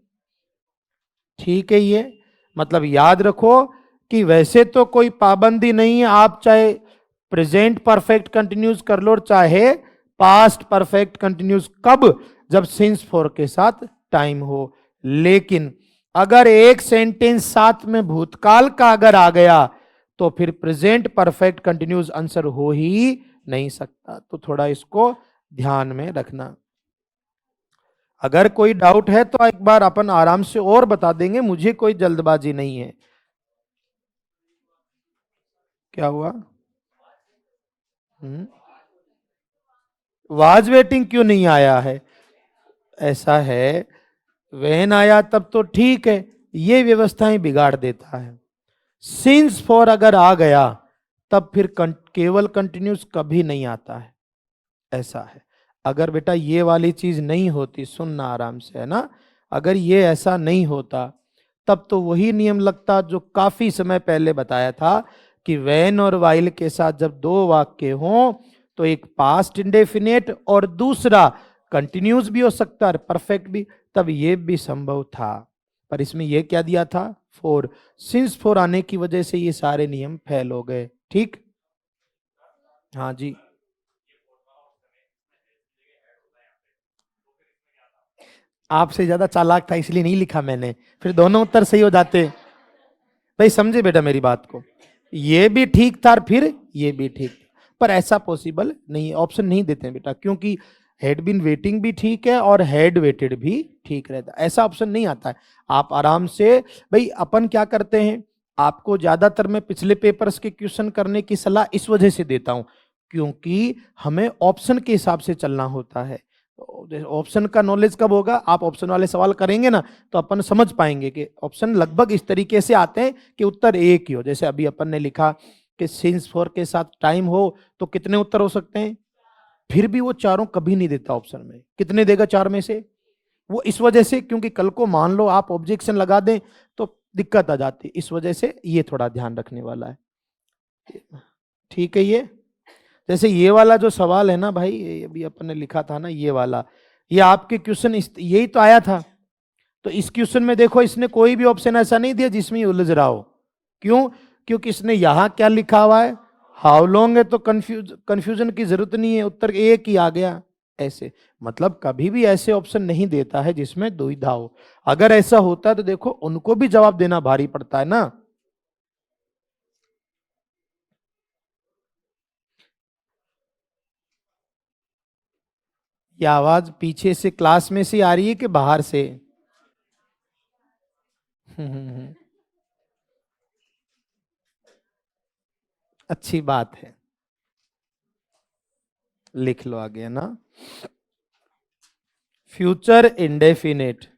ठीक है, ये मतलब याद रखो कि वैसे तो कोई पाबंदी नहीं है, आप चाहे प्रेजेंट परफेक्ट कंटिन्यूस कर लो चाहे पास्ट परफेक्ट कंटिन्यूस, कब, जब सिंस फॉर के साथ टाइम हो। लेकिन अगर एक सेंटेंस साथ में भूतकाल का अगर आ गया तो फिर प्रेजेंट परफेक्ट कंटिन्यूस आंसर हो ही नहीं सकता। तो थोड़ा इसको ध्यान में रखना। अगर कोई डाउट है तो एक बार अपन आराम से और बता देंगे, मुझे कोई जल्दबाजी नहीं है। क्या हुआ? वाज वेटिंग क्यों नहीं आया है? ऐसा है, वहन आया तब तो ठीक है, ये व्यवस्थाएं बिगाड़ देता है। सिंस फॉर अगर आ गया तब फिर केवल कंटिन्यूस कभी नहीं आता है, ऐसा है। अगर बेटा ये वाली चीज नहीं होती, सुनना आराम से, है ना, अगर ये ऐसा नहीं होता तब तो वही नियम लगता जो काफी समय पहले बताया था कि व्हेन और व्हाइल के साथ जब दो वाक्य हों तो एक पास्ट इंडेफिनेट और दूसरा कंटिन्यूस भी हो सकता है, परफेक्ट भी, तब ये भी संभव था। पर इसमें ये क्या दिया था, फोर। सिंस फोर आने की वजह से ये सारे नियम फेल हो गए। ठीक, हाँ जी। आपसे ज्यादा चालाक था इसलिए नहीं लिखा मैंने, फिर दोनों उत्तर सही हो जाते। भाई समझे बेटा मेरी बात को, ये भी ठीक था और फिर ये भी ठीक था, पर ऐसा पॉसिबल नहीं है, ऑप्शन नहीं देते हैं बेटा, क्योंकि हेड बिन वेटिंग भी ठीक है और हेड वेटेड भी ठीक रहता है, ऐसा ऑप्शन नहीं आता है। आप आराम से, भाई अपन क्या करते हैं, आपको ज्यादातर मैं पिछले पेपर्स के क्वेश्चन करने की सलाह इस वजह से देता हूं क्योंकि हमें ऑप्शन के हिसाब से चलना होता है। ऑप्शन का नॉलेज कब होगा, आप ऑप्शन वाले सवाल करेंगे ना तो अपन समझ पाएंगे कि ऑप्शन लगभग इस तरीके से आते हैं कि उत्तर एक ही हो। जैसे अभी अपन ने लिखा कि सिंस फॉर के साथ टाइम हो तो कितने उत्तर हो सकते हैं, फिर भी वो चारों कभी नहीं देता ऑप्शन में, कितने देगा चार में से, वो इस वजह से क्योंकि कल को मान लो आप ऑब्जेक्शन लगा दें तो दिक्कत आ जाती है, इस वजह से ये थोड़ा ध्यान रखने वाला है। ठीक है, ये जैसे ये वाला जो सवाल है ना भाई, ये अभी अपन ने लिखा था ना ये वाला, ये आपके क्वेश्चन यही तो आया था। तो इस क्वेश्चन में देखो इसने कोई भी ऑप्शन ऐसा नहीं दिया जिसमें ये उलझ रहा हो। क्यों? क्योंकि इसने यहां क्या लिखा हुआ है, हाउ लॉन्ग है, तो कंफ्यूजन की जरूरत नहीं है, उत्तर एक ही आ गया। ऐसे मतलब कभी भी ऐसे ऑप्शन नहीं देता है जिसमें दुविधा हो। अगर ऐसा होता है तो देखो उनको भी जवाब देना भारी पड़ता है ना। ये आवाज पीछे से क्लास में से आ रही है कि बाहर से? अच्छी बात है, लिख लो आगे, है ना। फ्यूचर इंडेफिनेट,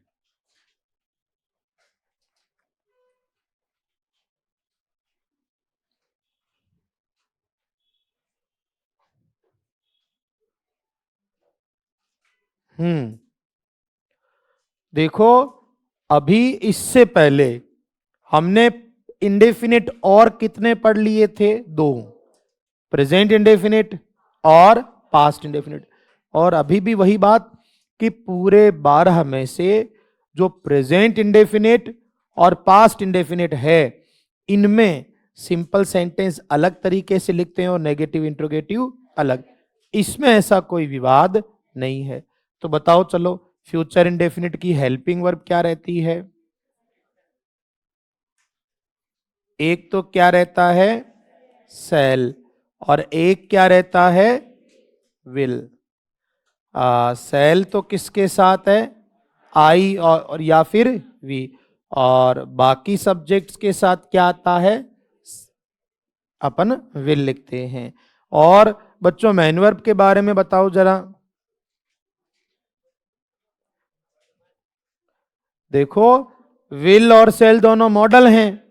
देखो अभी इससे पहले हमने इंडेफिनिट और कितने पढ़ लिए थे, दो, प्रेजेंट इंडेफिनिट और पास्ट इंडेफिनिट। और अभी भी वही बात कि पूरे 12 में से जो प्रेजेंट इंडेफिनिट और पास्ट इंडेफिनिट है इनमें सिंपल सेंटेंस अलग तरीके से लिखते हैं और नेगेटिव इंट्रोगेटिव अलग, इसमें ऐसा कोई विवाद नहीं है। तो बताओ चलो फ्यूचर इंडेफिनिट की हेल्पिंग वर्ब क्या रहती है? एक तो क्या रहता है? सेल। और एक क्या रहता है? विल। सेल तो किसके साथ है? आई और या फिर वी। और बाकी सब्जेक्ट्स के साथ क्या आता है? अपन विल लिखते हैं। और बच्चों मेन वर्ब के बारे में बताओ जरा। देखो, विल और सेल दोनों मॉडल हैं,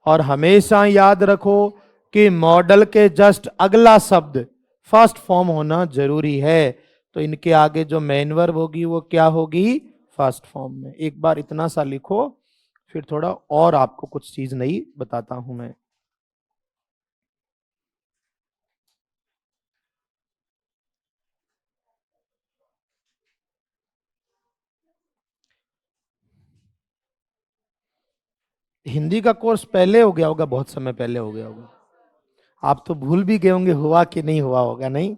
और हमेशा याद रखो कि मॉडल के जस्ट अगला शब्द फर्स्ट फॉर्म होना जरूरी है। तो इनके आगे जो मेन वर्ब होगी वो क्या होगी? फर्स्ट फॉर्म में। एक बार इतना सा लिखो, फिर थोड़ा और आपको कुछ चीज नई बताता हूं मैं। हिंदी का कोर्स पहले हो गया होगा, बहुत समय पहले हो गया होगा। आप तो भूल भी गए होंगे हुआ कि नहीं हुआ होगा, नहीं?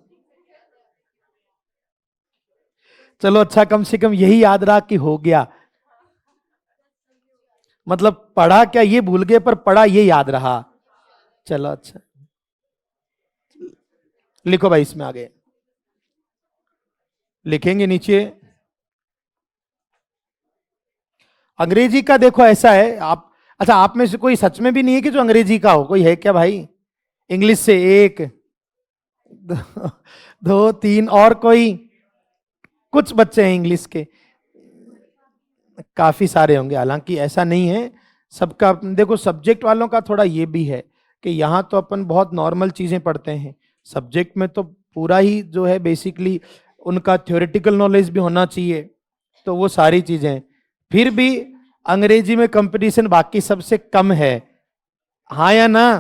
चलो अच्छा, कम से कम यही याद रहा कि हो गया। मतलब पढ़ा क्या ये भूल गए, पर पढ़ा ये याद रहा। चलो अच्छा, लिखो भाई इसमें आगे। लिखेंगे नीचे। अंग्रेजी का देखो ऐसा है, आप अच्छा, आप में से कोई सच में भी नहीं है कि जो अंग्रेजी का हो? कोई है क्या भाई? इंग्लिश से एक दो, दो तीन, और कोई? कुछ बच्चे हैं इंग्लिश के, काफी सारे होंगे, हालांकि ऐसा नहीं है सबका। देखो सब्जेक्ट वालों का थोड़ा ये भी है कि यहाँ तो अपन बहुत नॉर्मल चीजें पढ़ते हैं, सब्जेक्ट में तो पूरा ही जो है बेसिकली उनका थ्योरेटिकल नॉलेज भी होना चाहिए। तो वो सारी चीजें, फिर भी अंग्रेजी में कंपटीशन बाकी सबसे कम है। हाँ या ना?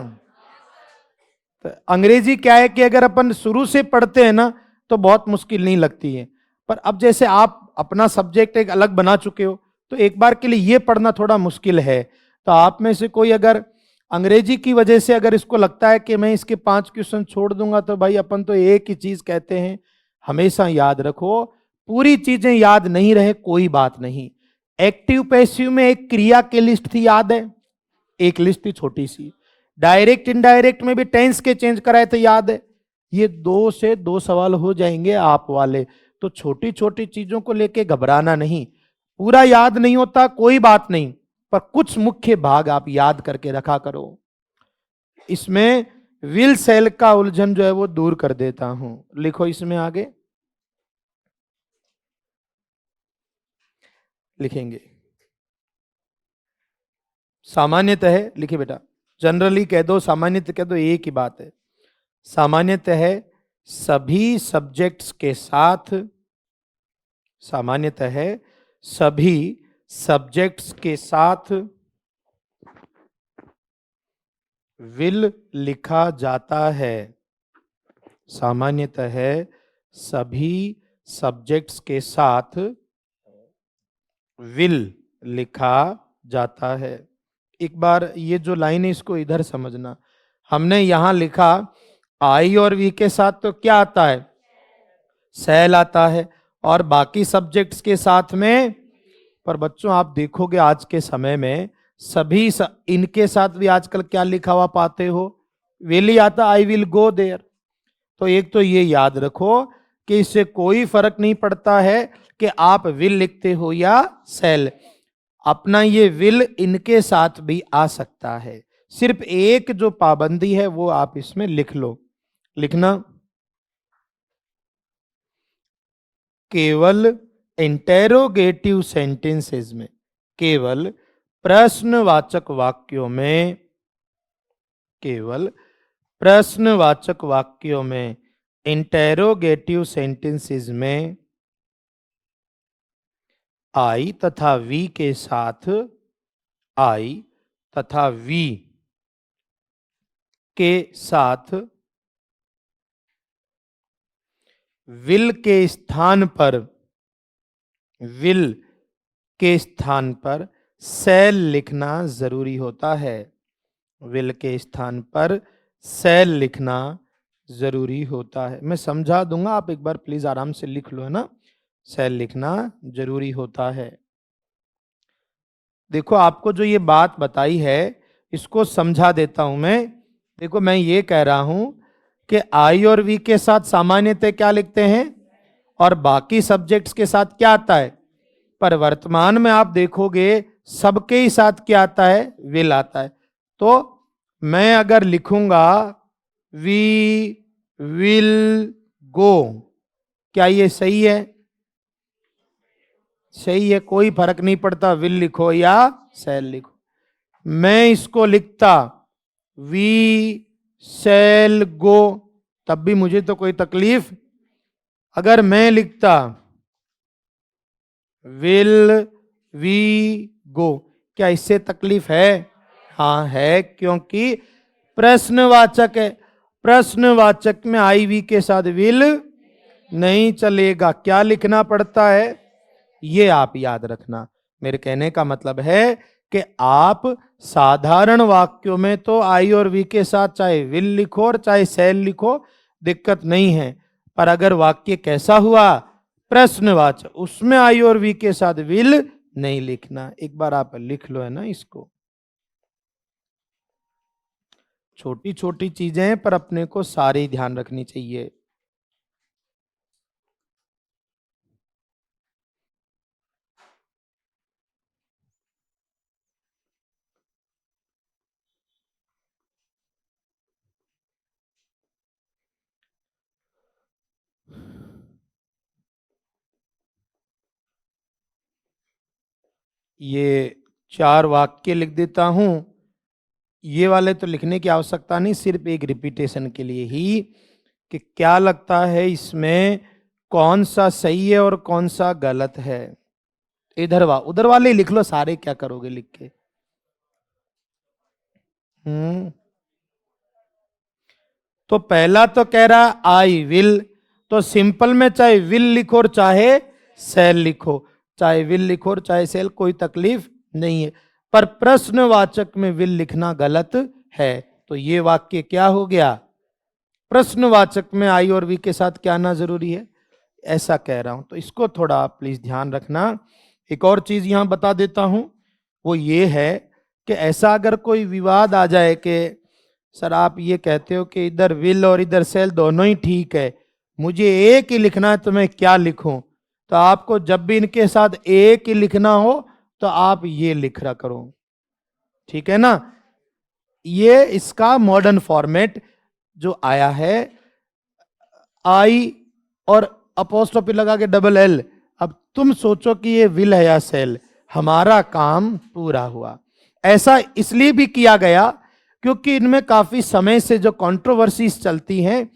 तो अंग्रेजी क्या है कि अगर अपन शुरू से पढ़ते हैं ना तो बहुत मुश्किल नहीं लगती है। पर अब जैसे आप अपना सब्जेक्ट एक अलग बना चुके हो, तो एक बार के लिए ये पढ़ना थोड़ा मुश्किल है। तो आप में से कोई अगर अंग्रेजी की वजह से अगर इसको लगता है कि मैं इसके 5 क्वेश्चन छोड़ दूंगा, तो भाई अपन तो एक ही चीज कहते हैं, हमेशा याद रखो, पूरी चीजें याद नहीं रहे कोई बात नहीं। एक्टिव पैसिव में एक क्रिया की लिस्ट थी, याद है? एक लिस्ट थी छोटी सी। डायरेक्ट इनडायरेक्ट में भी टेंस के चेंज कराए थे, याद है? ये 2 से 2 सवाल हो जाएंगे आप वाले। तो छोटी छोटी चीजों को लेके घबराना नहीं। पूरा याद नहीं होता कोई बात नहीं, पर कुछ मुख्य भाग आप याद करके रखा करो। इसमें विल सेल का उलझन जो है वो दूर कर देता हूं। लिखो इसमें आगे, लिखेंगे सामान्यतः है, लिखिए बेटा। जनरली कह दो, सामान्यतः कह दो, एक ही बात है। सामान्यतः सभी सब्जेक्ट्स के साथ, सामान्यतः सभी सब्जेक्ट्स के साथ विल लिखा जाता है। सामान्यतः सभी सब्जेक्ट्स के साथ विल लिखा जाता है। एक बार ये जो लाइन है इसको इधर समझना। हमने यहां लिखा आई और वी के साथ तो क्या आता है? सेल आता है, और बाकी सब्जेक्ट्स के साथ में। पर बच्चों आप देखोगे आज के समय में इनके साथ भी आजकल क्या लिखा हुआ पाते हो? विल ही आता, आई विल गो देयर। तो एक तो ये याद रखो कि इससे कोई फर्क नहीं पड़ता है कि आप विल लिखते हो या सेल। अपना ये विल इनके साथ भी आ सकता है। सिर्फ एक जो पाबंदी है वो आप इसमें लिख लो। लिखना, केवल इंटेरोगेटिव सेंटेंसेस में, केवल प्रश्नवाचक वाक्यों में, केवल प्रश्नवाचक वाक्यों में, इंटेरोगेटिव सेंटेंसेस में आई तथा वी के साथ, आई तथा वी के साथ विल के स्थान पर, विल के स्थान पर सेल लिखना जरूरी होता है। विल के स्थान पर सेल लिखना जरूरी होता है। मैं समझा दूंगा, आप एक बार प्लीज आराम से लिख लो, है ना? सेल लिखना जरूरी होता है। देखो आपको जो ये बात बताई है इसको समझा देता हूं मैं। देखो मैं ये कह रहा हूं कि आई और वी के साथ सामान्यतः क्या लिखते हैं और बाकी सब्जेक्ट्स के साथ क्या आता है, पर वर्तमान में आप देखोगे सबके ही साथ क्या आता है, विल आता है। तो मैं अगर लिखूंगा वी विल गो, क्या ये सही है? सही है, कोई फर्क नहीं पड़ता विल लिखो या शैल लिखो। मैं इसको लिखता वी शैल गो, तब भी मुझे तो कोई तकलीफ। अगर मैं लिखता विल वी गो, क्या इससे तकलीफ है? हाँ है, क्योंकि प्रश्नवाचक है। प्रश्नवाचक में आई वी के साथ विल नहीं चलेगा, क्या लिखना पड़ता है, ये आप याद रखना। मेरे कहने का मतलब है कि आप साधारण वाक्यों में तो आई और वी के साथ चाहे विल लिखो और चाहे शैल लिखो, दिक्कत नहीं है। पर अगर वाक्य कैसा हुआ, प्रश्नवाचक, उसमें आई और वी के साथ विल नहीं लिखना। एक बार आप लिख लो है ना इसको। छोटी छोटी चीजें हैं पर अपने को सारी ध्यान रखनी चाहिए। ये 4 वाक्य लिख देता हूं। ये वाले तो लिखने की आवश्यकता नहीं, सिर्फ एक रिपीटेशन के लिए ही कि क्या लगता है इसमें कौन सा सही है और कौन सा गलत है। उधर वाले लिख लो सारे, क्या करोगे लिख के। तो पहला तो कह रहा आई विल, तो सिंपल में चाहे विल लिखो और चाहे सेल लिखो, चाहे विल लिखो और चाहे सेल, कोई तकलीफ नहीं है। पर प्रश्नवाचक में विल लिखना गलत है। तो ये वाक्य क्या हो गया, प्रश्नवाचक में आई और वी के साथ क्या आना जरूरी है, ऐसा कह रहा हूं। तो इसको थोड़ा प्लीज ध्यान रखना। एक और चीज यहां बता देता हूं, वो ये है कि ऐसा अगर कोई विवाद आ जाए कि सर आप ये कहते हो कि इधर विल और इधर सेल दोनों ही ठीक है, मुझे एक ही लिखना है, तो मैं क्या लिखूं, तो आपको जब भी इनके साथ एक ही लिखना हो तो आप ये लिख रहा करो, ठीक है ना। ये इसका मॉडर्न फॉर्मेट जो आया है, आई और अपोस्ट्रोफी लगा के डबल एल। अब तुम सोचो कि ये विल है या सेल, हमारा काम पूरा हुआ। ऐसा इसलिए भी किया गया क्योंकि इनमें काफी समय से जो कंट्रोवर्सीज चलती हैं,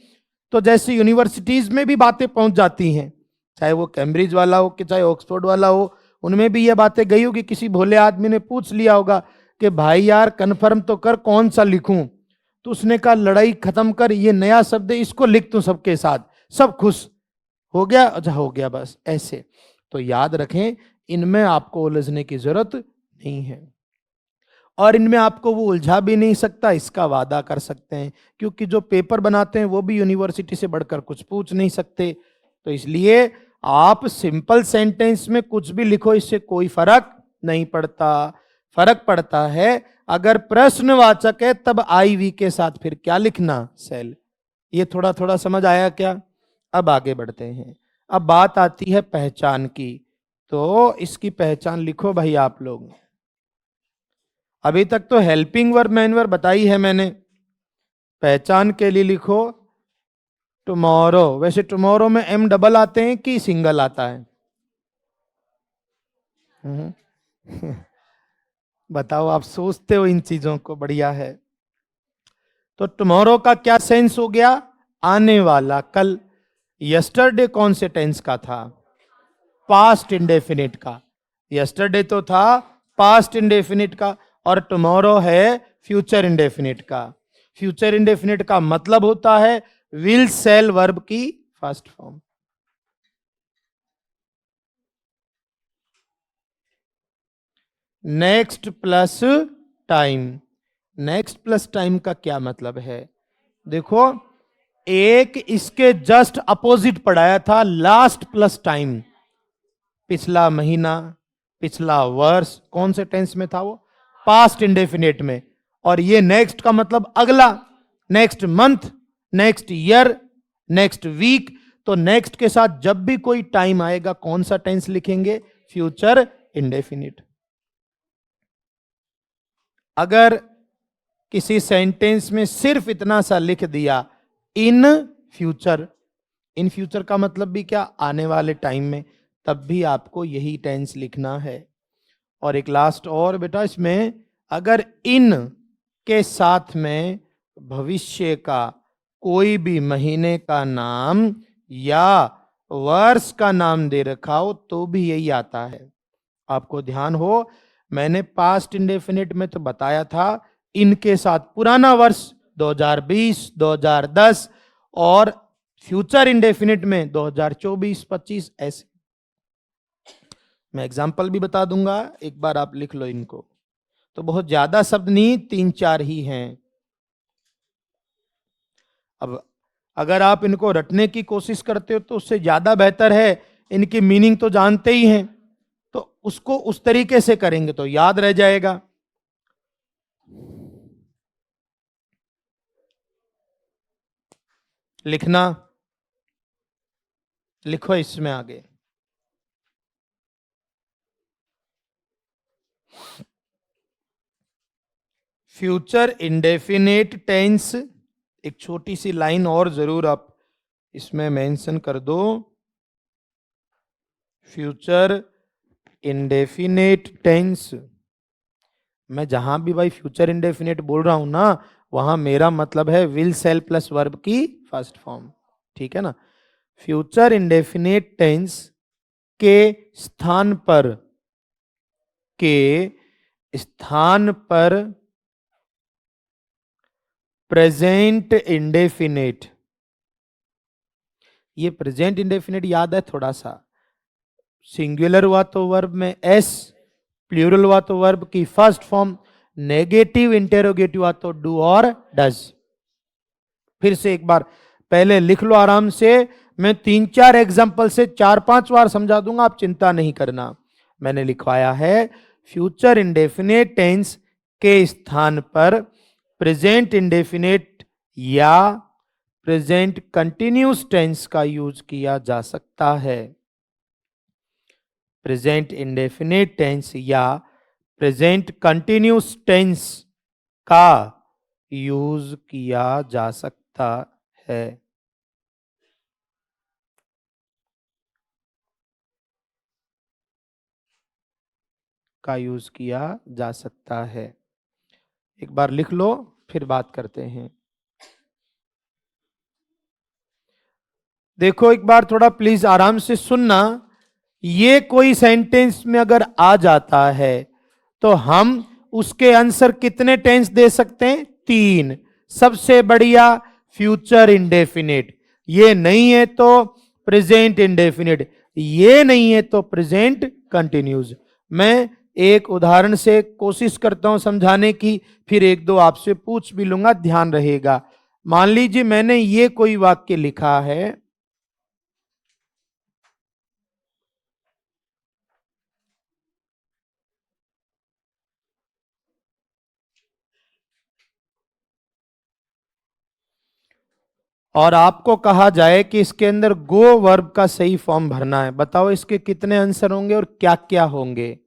तो जैसे यूनिवर्सिटीज में भी बातें पहुंच जाती हैं, चाहे वो कैम्ब्रिज वाला हो कि चाहे ऑक्सफोर्ड वाला हो, उनमें भी ये बातें गई होगी। किसी भोले आदमी ने पूछ लिया होगा कि भाई यार कन्फर्म तो कर कौन सा लिखूं, तो उसने कहा लड़ाई खत्म कर, ये नया शब्द है इसको लिख तू सबके साथ, सब खुश हो गया, अच्छा हो गया, बस ऐसे। तो याद रखें इनमें आपको उलझने की जरूरत नहीं है, और इनमें आपको वो उलझा भी नहीं सकता, इसका वादा कर सकते हैं, क्योंकि जो पेपर बनाते हैं वो भी यूनिवर्सिटी से बढ़कर कुछ पूछ नहीं सकते। तो इसलिए आप सिंपल सेंटेंस में कुछ भी लिखो, इससे कोई फर्क नहीं पड़ता। फर्क पड़ता है अगर प्रश्नवाचक है तब आई वी के साथ फिर क्या लिखना, सेल। ये थोड़ा थोड़ा समझ आया क्या? अब आगे बढ़ते हैं। अब बात आती है पहचान की, तो इसकी पहचान लिखो भाई आप लोग। अभी तक तो हेल्पिंग वर्ब मेन वर्ब बताई है मैंने, पहचान के लिए लिखो टुमारो। वैसे टुमारो में एम डबल आते हैं कि सिंगल आता है? बताओ, आप सोचते हो इन चीजों को, बढ़िया है। तो टुमारो का क्या सेंस हो गया, आने वाला, कल। यस्टरडे कौन से टेंस का था, पास्ट इंडेफिनिट का। यस्टरडे तो था पास्ट इंडेफिनिट का, और टुमारो है फ्यूचर इंडेफिनिट का। फ्यूचर इंडेफिनिट का मतलब होता है विल सेल वर्ब की first form. Next plus time. Next plus time का क्या मतलब है, देखो एक इसके जस्ट अपोजिट पढ़ाया था, लास्ट प्लस टाइम। पिछला महीना, पिछला वर्ष, कौन से टेंस में था वो? पास्ट इंडेफिनिट में। और ये नेक्स्ट का मतलब अगला, next month, next year, next week. तो नेक्स्ट के साथ जब भी कोई टाइम आएगा कौन सा टेंस लिखेंगे? Future indefinite. अगर किसी सेंटेंस में सिर्फ इतना सा लिख दिया इन फ्यूचर, इन फ्यूचर का मतलब भी क्या? आने वाले टाइम में, तब भी आपको यही टेंस लिखना है। और एक लास्ट और बेटा, इसमें अगर इन के साथ में भविष्य का कोई भी महीने का नाम या वर्ष का नाम दे रखा हो तो भी यही आता है। आपको ध्यान हो, मैंने पास्ट इंडेफिनिट में तो बताया था इनके साथ पुराना वर्ष 2020, 2010, और फ्यूचर इंडेफिनिट में 2024, 25 ऐसे। मैं एग्जाम्पल भी बता दूंगा, एक बार आप लिख लो इनको। तो बहुत ज्यादा शब्द नहीं, 3-4 ही हैं। अब अगर आप इनको रटने की कोशिश करते हो तो उससे ज्यादा बेहतर है, इनकी मीनिंग तो जानते ही हैं, तो उसको उस तरीके से करेंगे तो याद रह जाएगा। लिखना, लिखो इसमें आगे। फ्यूचर इंडेफिनिट टेंस, एक छोटी सी लाइन और जरूर आप इसमें मेंशन कर दो। फ्यूचर इंडेफिनिट टेंस, मैं जहां भी भाई फ्यूचर इंडेफिनिट बोल रहा हूं ना, वहां मेरा मतलब है विल सेल प्लस वर्ब की फर्स्ट फॉर्म, ठीक है ना। फ्यूचर इंडेफिनिट टेंस के स्थान पर, के स्थान पर प्रेजेंट इंडेफिनिट, ये प्रेजेंट इंडेफिनिट याद है थोड़ा सा, सिंगुलर हुआ तो वर्ब में एस, प्लूरल हुआ तो वर्ब की फर्स्ट फॉर्म, नेगेटिव इंटेरोगेटिव हुआ तो डू और डज। फिर से एक बार पहले लिख लो आराम से, मैं 3-4 एग्जांपल से 4-5 बार समझा दूंगा, आप चिंता नहीं करना। मैंने लिखवाया है फ्यूचर इंडेफिनिट टेंस के स्थान पर प्रेजेंट इंडेफिनिट या प्रेजेंट कंटिन्यूस टेंस का यूज किया जा सकता है। प्रेजेंट इंडेफिनिट टेंस या प्रेजेंट कंटिन्यूस टेंस का यूज किया जा सकता है। का यूज किया जा सकता है। एक बार लिख लो फिर बात करते हैं। देखो एक बार थोड़ा प्लीज आराम से सुनना, ये कोई सेंटेंस में अगर आ जाता है तो हम उसके आंसर कितने टेंस दे सकते हैं? 3। सबसे बढ़िया फ्यूचर इंडेफिनिट, ये नहीं है तो प्रेजेंट इंडेफिनिट, ये नहीं है तो प्रेजेंट कंटिन्यूज। मैं एक उदाहरण से कोशिश करता हूं समझाने की, फिर 1-2 आपसे पूछ भी लूंगा, ध्यान रहेगा। मान लीजिए मैंने ये कोई वाक्य लिखा है, और आपको कहा जाए कि इसके अंदर गो वर्ब का सही फॉर्म भरना है, बताओ इसके कितने आंसर होंगे और क्या क्या होंगे?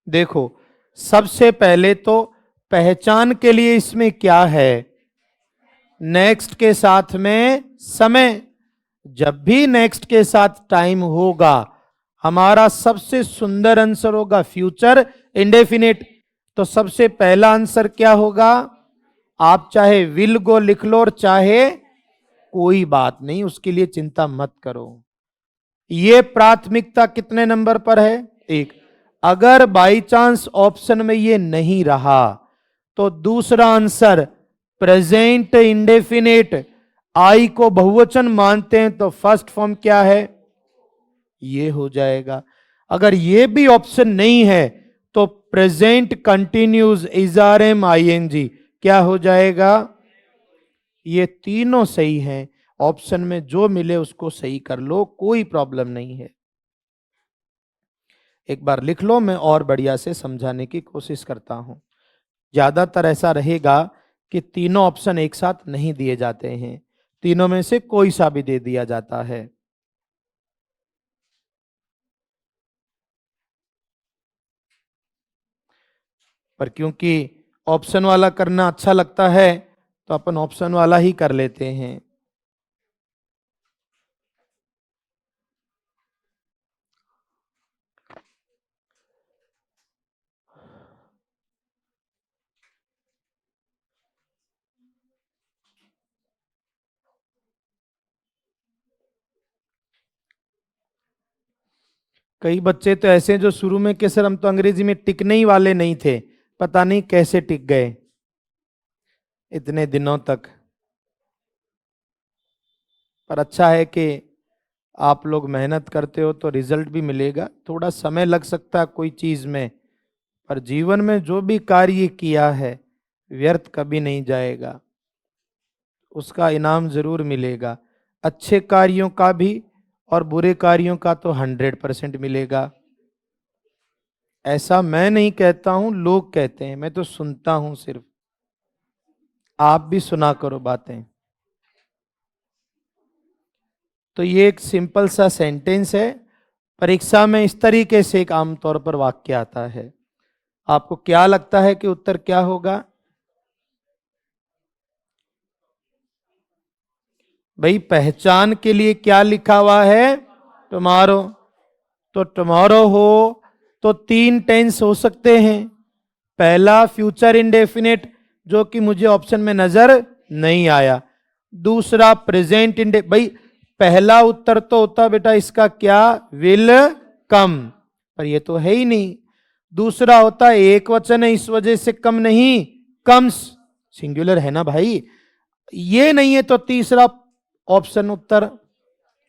देखो सबसे पहले तो पहचान के लिए इसमें क्या है? नेक्स्ट के साथ में समय, जब भी नेक्स्ट के साथ टाइम होगा हमारा सबसे सुंदर आंसर होगा फ्यूचर इंडेफिनिट। तो सबसे पहला आंसर क्या होगा? आप चाहे विल गो लिख लो और चाहे कोई बात नहीं, उसके लिए चिंता मत करो। ये प्राथमिकता कितने नंबर पर है? 1। अगर बाई चांस ऑप्शन में ये नहीं रहा तो दूसरा आंसर प्रेजेंट इंडेफिनिट, आई को बहुवचन मानते हैं तो फर्स्ट फॉर्म क्या है? ये हो जाएगा। अगर ये भी ऑप्शन नहीं है तो प्रेजेंट कंटिन्यूज इजआरएम आईएनजी क्या हो जाएगा? ये तीनों सही हैं। ऑप्शन में जो मिले उसको सही कर लो, कोई प्रॉब्लम नहीं है। एक बार लिख लो, मैं और बढ़िया से समझाने की कोशिश करता हूं। ज्यादातर ऐसा रहेगा कि तीनों ऑप्शन एक साथ नहीं दिए जाते हैं, तीनों में से कोई सा भी दे दिया जाता है। पर क्योंकि ऑप्शन वाला करना अच्छा लगता है तो अपन ऑप्शन वाला ही कर लेते हैं। कई बच्चे तो ऐसे जो शुरू में के सर हम तो अंग्रेजी में टिकने ही वाले नहीं थे, पता नहीं कैसे टिक गए इतने दिनों तक। पर अच्छा है कि आप लोग मेहनत करते हो तो रिजल्ट भी मिलेगा। थोड़ा समय लग सकता है कोई चीज में, पर जीवन में जो भी कार्य किया है व्यर्थ कभी नहीं जाएगा, उसका इनाम जरूर मिलेगा। अच्छे कार्यों का भी और बुरे कार्यों का तो 100% मिलेगा। ऐसा मैं नहीं कहता हूं, लोग कहते हैं, मैं तो सुनता हूं सिर्फ। आप भी सुना करो बातें। तो ये एक सिंपल सा सेंटेंस है। परीक्षा में इस तरीके से एक आमतौर पर वाक्य आता है। आपको क्या लगता है कि उत्तर क्या होगा? भाई पहचान के लिए क्या लिखा हुआ है? टुमारो। तो टुमारो हो तो तीन टेंस हो सकते हैं। पहला फ्यूचर इंडेफिनिट जो कि मुझे ऑप्शन में नजर नहीं आया। दूसरा प्रेजेंट इंडे, भाई पहला उत्तर तो होता बेटा इसका क्या? विल कम, पर ये तो है ही नहीं। दूसरा होता एक वचन है इस वजह से कम नहीं, कम्स, सिंगुलर है ना भाई। ये नहीं है तो तीसरा ऑप्शन उत्तर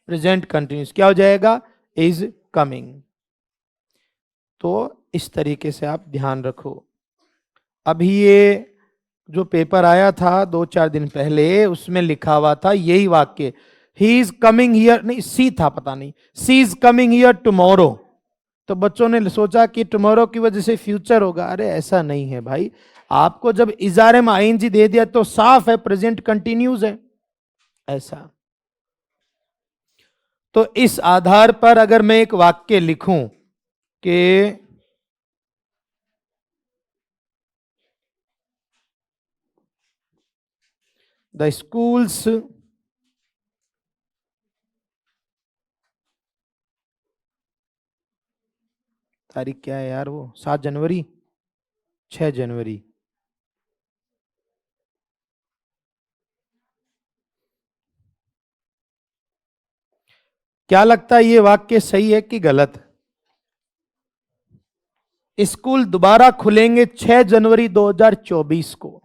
प्रेजेंट कंटिन्यूस क्या हो जाएगा? Is coming. तो इस तरीके से आप ध्यान रखो। अभी ये जो पेपर आया था 2-4 दिन पहले, उसमें लिखा हुआ था यही वाक्य, ही इज कमिंग हियर, नहीं सी था पता नहीं, सी इज कमिंग हियर टुमारो। तो बच्चों ने सोचा कि टुमारो की वजह से फ्यूचर होगा। अरे ऐसा नहीं है भाई, आपको जब इजारे में आईएनजी दे दिया तो साफ है प्रेजेंट कंटिन्यूस है। ऐसा तो इस आधार पर अगर मैं एक वाक्य लिखूं कि द स्कूल्स तारीख क्या है यार, वो 7 जनवरी, 6 जनवरी, क्या लगता है ये वाक्य सही है कि गलत? स्कूल दोबारा खुलेंगे 6 जनवरी 2024 को।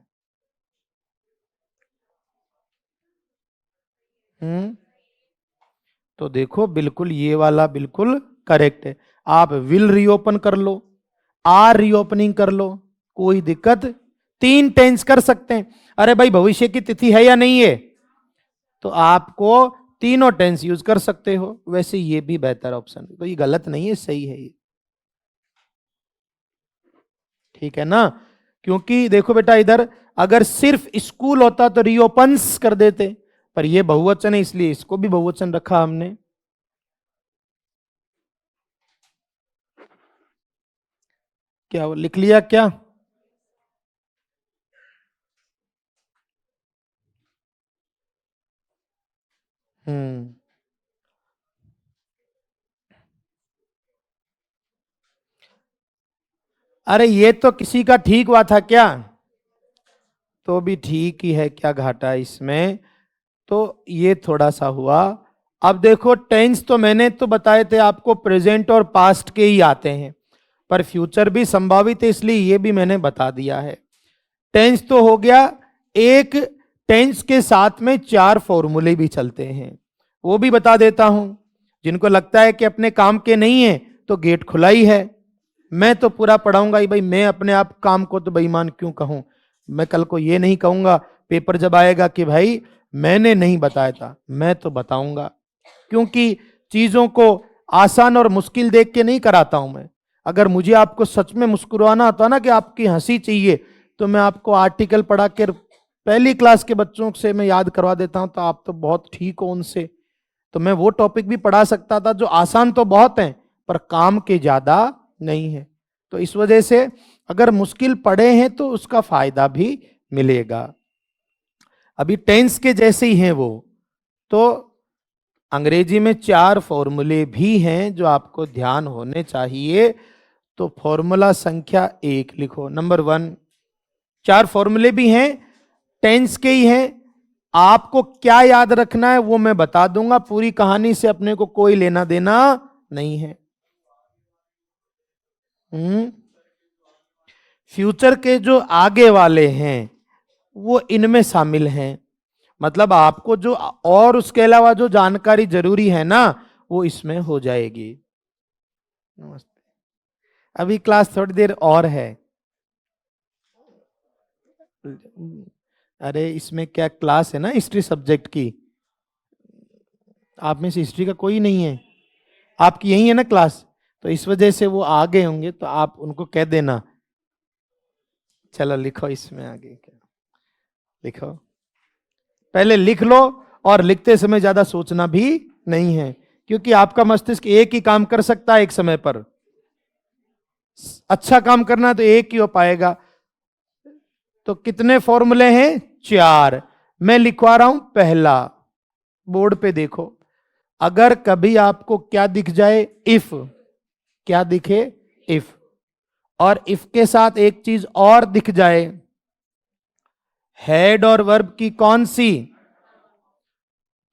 तो देखो बिल्कुल ये वाला बिल्कुल करेक्ट है। आप विल रीओपन कर लो, आर रीओपनिंग कर लो, कोई दिक्कत। तीन टेंस कर सकते हैं। अरे भाई भविष्य की तिथि है या नहीं है, तो आपको तीनों टेंस यूज कर सकते हो। वैसे ये भी बेहतर ऑप्शन है, तो ये गलत नहीं है, सही है ये। ठीक है ना? क्योंकि देखो बेटा इधर अगर सिर्फ स्कूल होता तो रीओपन्स कर देते, पर ये बहुवचन है इसलिए इसको भी बहुवचन रखा हमने। क्या लिख लिया क्या? हम्म। अरे ये तो किसी का ठीक हुआ था क्या? तो भी ठीक ही है, क्या घाटा है इसमें। तो ये थोड़ा सा हुआ। अब देखो टेंस तो मैंने तो बताए थे आपको प्रेजेंट और पास्ट के ही आते हैं, पर फ्यूचर भी संभावित है इसलिए ये भी मैंने बता दिया है। टेंस तो हो गया। एक टेंस के साथ में 4 फॉर्मूले भी चलते हैं, वो भी बता देता हूं। जिनको लगता है कि अपने काम के नहीं है तो गेट खुला ही है। मैं तो पूरा पढ़ाऊंगा ही भाई, मैं अपने आप काम को तो बेईमान क्यों कहूं। मैं कल को ये नहीं कहूंगा पेपर जब आएगा कि भाई मैंने नहीं बताया था, मैं तो बताऊंगा। क्योंकि चीजों को आसान और मुश्किल देख के नहीं कराता हूं मैं। अगर मुझे आपको सच में मुस्कुराना होता ना कि आपकी हंसी चाहिए, तो मैं आपको आर्टिकल पढ़ा के पहली क्लास के बच्चों से मैं याद करवा देता हूं, तो आप तो बहुत ठीक हो उनसे। तो मैं वो टॉपिक भी पढ़ा सकता था जो आसान तो बहुत हैं पर काम के ज्यादा नहीं है। तो इस वजह से अगर मुश्किल पढ़े हैं तो उसका फायदा भी मिलेगा। अभी टेंस के जैसे ही हैं वो। तो अंग्रेजी में 4 फॉर्मूले भी हैं जो आपको ध्यान होने चाहिए। तो फॉर्मूला संख्या 1 लिखो, नंबर 1। 4 फॉर्मूले भी हैं, टेंस के ही हैं। आपको क्या याद रखना है वो मैं बता दूंगा, पूरी कहानी से अपने को कोई लेना देना नहीं है। फ्यूचर के जो आगे वाले हैं वो इनमें शामिल हैं। मतलब आपको जो और उसके अलावा जो जानकारी जरूरी है ना वो इसमें हो जाएगी। नमस्ते। अभी क्लास थोड़ी देर और है। अरे इसमें क्या क्लास है ना हिस्ट्री सब्जेक्ट की। आप में से हिस्ट्री का कोई नहीं है, आपकी यही है ना क्लास। तो इस वजह से वो आ गए होंगे, तो आप उनको कह देना। चलो लिखो इसमें आगे क्या लिखो, पहले लिख लो। और लिखते समय ज्यादा सोचना भी नहीं है, क्योंकि आपका मस्तिष्क एक ही काम कर सकता है एक समय पर। अच्छा काम करना तो एक ही हो पाएगा। तो कितने फॉर्मूले हैं? 4। मैं लिखवा रहा हूं पहला, बोर्ड पे देखो। अगर कभी आपको क्या दिख जाए, इफ, क्या दिखे? इफ। और इफ के साथ एक चीज और दिख जाए, हेड और वर्ब की कौन सी,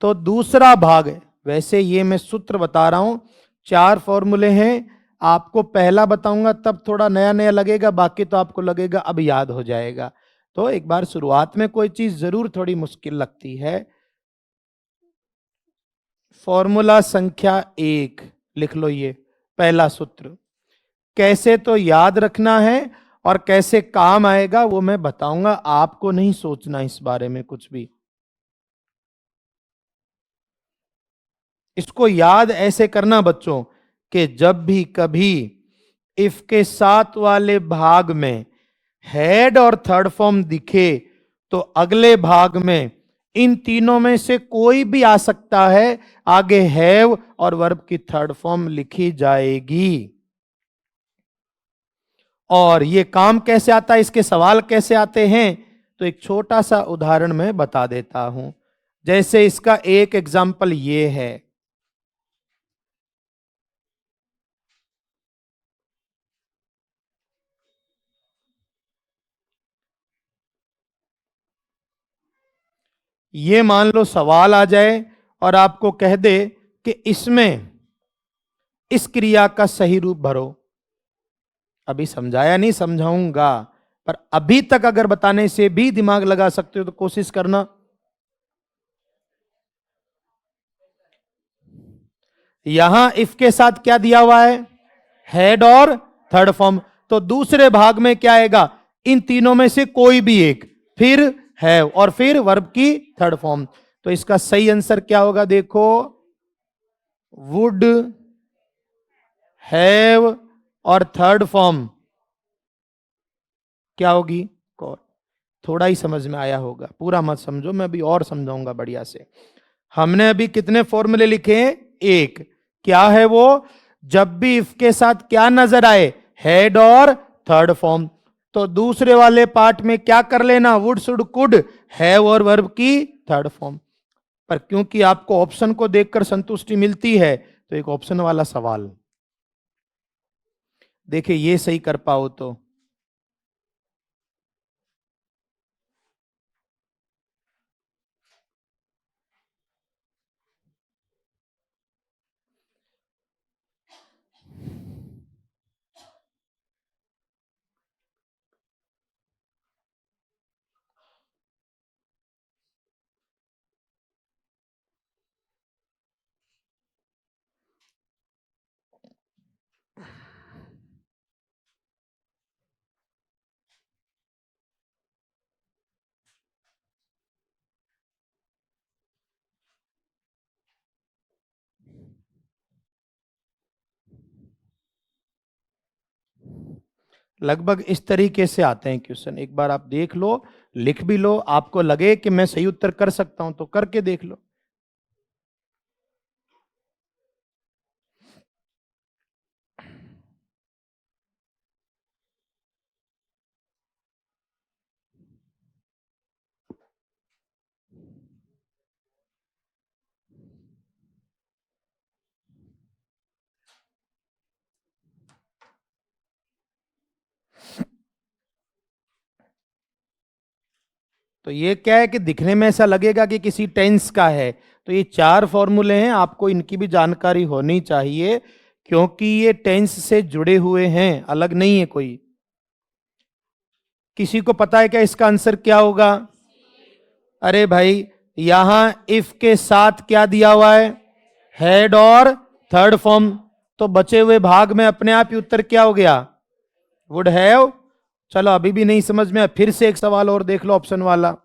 तो दूसरा भाग है। वैसे ये मैं सूत्र बता रहा हूं, 4 फॉर्मूले हैं। आपको पहला बताऊंगा तब थोड़ा नया नया लगेगा, बाकी तो आपको लगेगा अब याद हो जाएगा। तो एक बार शुरुआत में कोई चीज जरूर थोड़ी मुश्किल लगती है। फॉर्मूला संख्या 1 लिख लो, ये पहला सूत्र। कैसे तो याद रखना है और कैसे काम आएगा वो मैं बताऊंगा, आपको नहीं सोचना इस बारे में कुछ भी। इसको याद ऐसे करना बच्चों कि जब भी कभी इफ के साथ वाले भाग में हेड और थर्ड फॉर्म दिखे, तो अगले भाग में इन तीनों में से कोई भी आ सकता है, आगे हैव और वर्ब की थर्ड फॉर्म लिखी जाएगी। और ये काम कैसे आता है, इसके सवाल कैसे आते हैं, तो एक छोटा सा उदाहरण मैं बता देता हूं। जैसे इसका एक एग्जाम्पल ये है। ये मान लो सवाल आ जाए और आपको कह दे कि इसमें इस क्रिया का सही रूप भरो। अभी समझाया नहीं, समझाऊंगा, पर अभी तक अगर बताने से भी दिमाग लगा सकते हो तो कोशिश करना। यहां इफ के साथ क्या दिया हुआ है? हेड और थर्ड फॉर्म। तो दूसरे भाग में क्या आएगा? इन तीनों में से कोई भी एक, फिर हैव और फिर वर्ब की थर्ड फॉर्म। तो इसका सही आंसर क्या होगा देखो, वुड हैव और थर्ड फॉर्म क्या होगी? कॉल। थोड़ा ही समझ में आया होगा, पूरा मत समझो, मैं अभी और समझाऊंगा बढ़िया से। हमने अभी कितने फॉर्मूले लिखे हैं? एक। क्या है वो? जब भी इफ के साथ क्या नजर आए, हेड और थर्ड फॉर्म, तो दूसरे वाले पार्ट में क्या कर लेना, वुड शुड कुड हैव और वर्ब की थर्ड फॉर्म। पर क्योंकि आपको ऑप्शन को देखकर संतुष्टि मिलती है, तो एक ऑप्शन वाला सवाल देखिए, ये सही कर पाओ तो। लगभग इस तरीके से आते हैं क्वेश्चन। एक बार आप देख लो, लिख भी लो, आपको लगे कि मैं सही उत्तर कर सकता हूं तो करके देख लो। तो ये क्या है कि दिखने में ऐसा लगेगा कि किसी टेंस का है, तो ये 4 फॉर्मूले हैं, आपको इनकी भी जानकारी होनी चाहिए क्योंकि ये टेंस से जुड़े हुए हैं, अलग नहीं है कोई। किसी को पता है क्या इसका आंसर क्या होगा? अरे भाई, यहां इफ के साथ क्या दिया हुआ है? हेड और थर्ड फॉर्म। तो बचे हुए भाग में अपने आप ही उत्तर क्या हो गया? Would have. चलो अभी भी नहीं समझ में, फिर से एक सवाल और देख लो ऑप्शन वाला।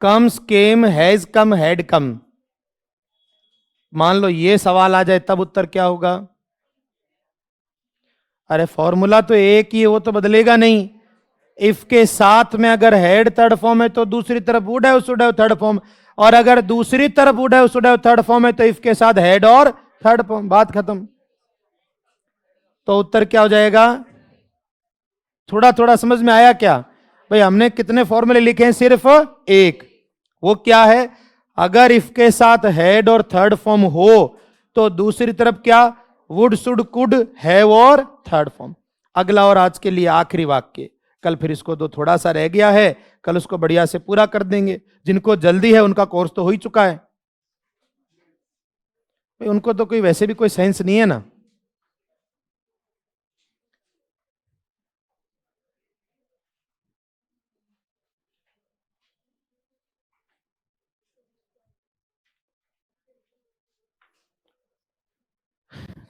Comes, came, has come, had come. मान लो ये सवाल आ जाए तब उत्तर क्या होगा? अरे फॉर्मूला तो एक ही है, वो तो बदलेगा नहीं। इफ के साथ में अगर हेड थर्ड फॉर्म है तो दूसरी तरफ would have, should have, third form. और अगर दूसरी तरफ would have, should have, third form है तो इफ के साथ हेड और थर्ड फॉर्म, बात खत्म। तो उत्तर क्या हो जाएगा? थोड़ा थोड़ा समझ में आया क्या? भाई हमने कितने फॉर्मूले लिखे हैं? सिर्फ एक। वो क्या है? अगर इफ के साथ हेड और थर्ड फॉर्म हो तो दूसरी तरफ क्या? वुड, शुड, कुड, हैव और थर्ड फॉर्म। अगला और आज के लिए आखिरी वाक्य, कल फिर इसको तो थोड़ा सा रह गया है, कल उसको बढ़िया से पूरा कर देंगे। जिनको जल्दी है उनका कोर्स तो हो ही चुका है, भाई उनको तो कोई वैसे भी कोई सेंस नहीं है ना।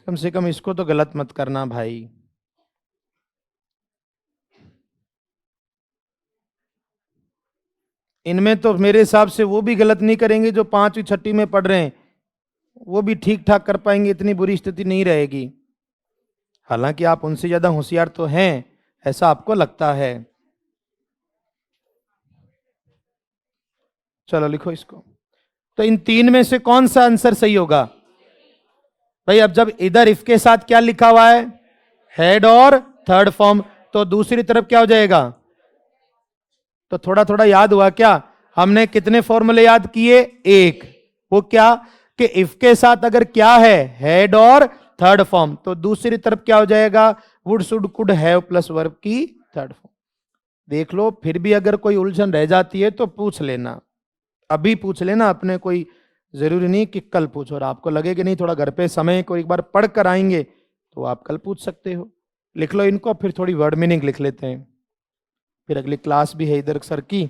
कम से कम इसको तो गलत मत करना भाई। इनमें तो मेरे हिसाब से वो भी गलत नहीं करेंगे जो 5वीं 6वीं में पढ़ रहे हैं, वो भी ठीक ठाक कर पाएंगे, इतनी बुरी स्थिति नहीं रहेगी। हालांकि आप उनसे ज्यादा होशियार तो हैं, ऐसा आपको लगता है। चलो लिखो इसको। तो इन 3 में से कौन सा आंसर सही होगा? भाई अब जब इधर इफ के साथ क्या लिखा हुआ है? हेड और थर्ड फॉर्म, तो दूसरी तरफ क्या हो जाएगा? तो थोड़ा थोड़ा याद हुआ क्या? हमने कितने फॉर्मूले याद किए? एक। वो क्या? कि इफ के साथ अगर क्या है? हेड और थर्ड फॉर्म, तो दूसरी तरफ क्या हो जाएगा? Would, should, could, have plus verb की थर्ड फॉर्म। देख लो, फिर भी अगर कोई उलझन रह जाती है तो पूछ लेना, अभी पूछ लेना अपने, कोई जरूरी नहीं कि कल पूछो। और आपको लगे कि नहीं थोड़ा घर पे समय को एक बार पढ़ कर आएंगे तो आप कल पूछ सकते हो। लिख लो इनको, फिर थोड़ी वर्ड मीनिंग लिख लेते हैं, फिर अगली क्लास भी है इधर सर की।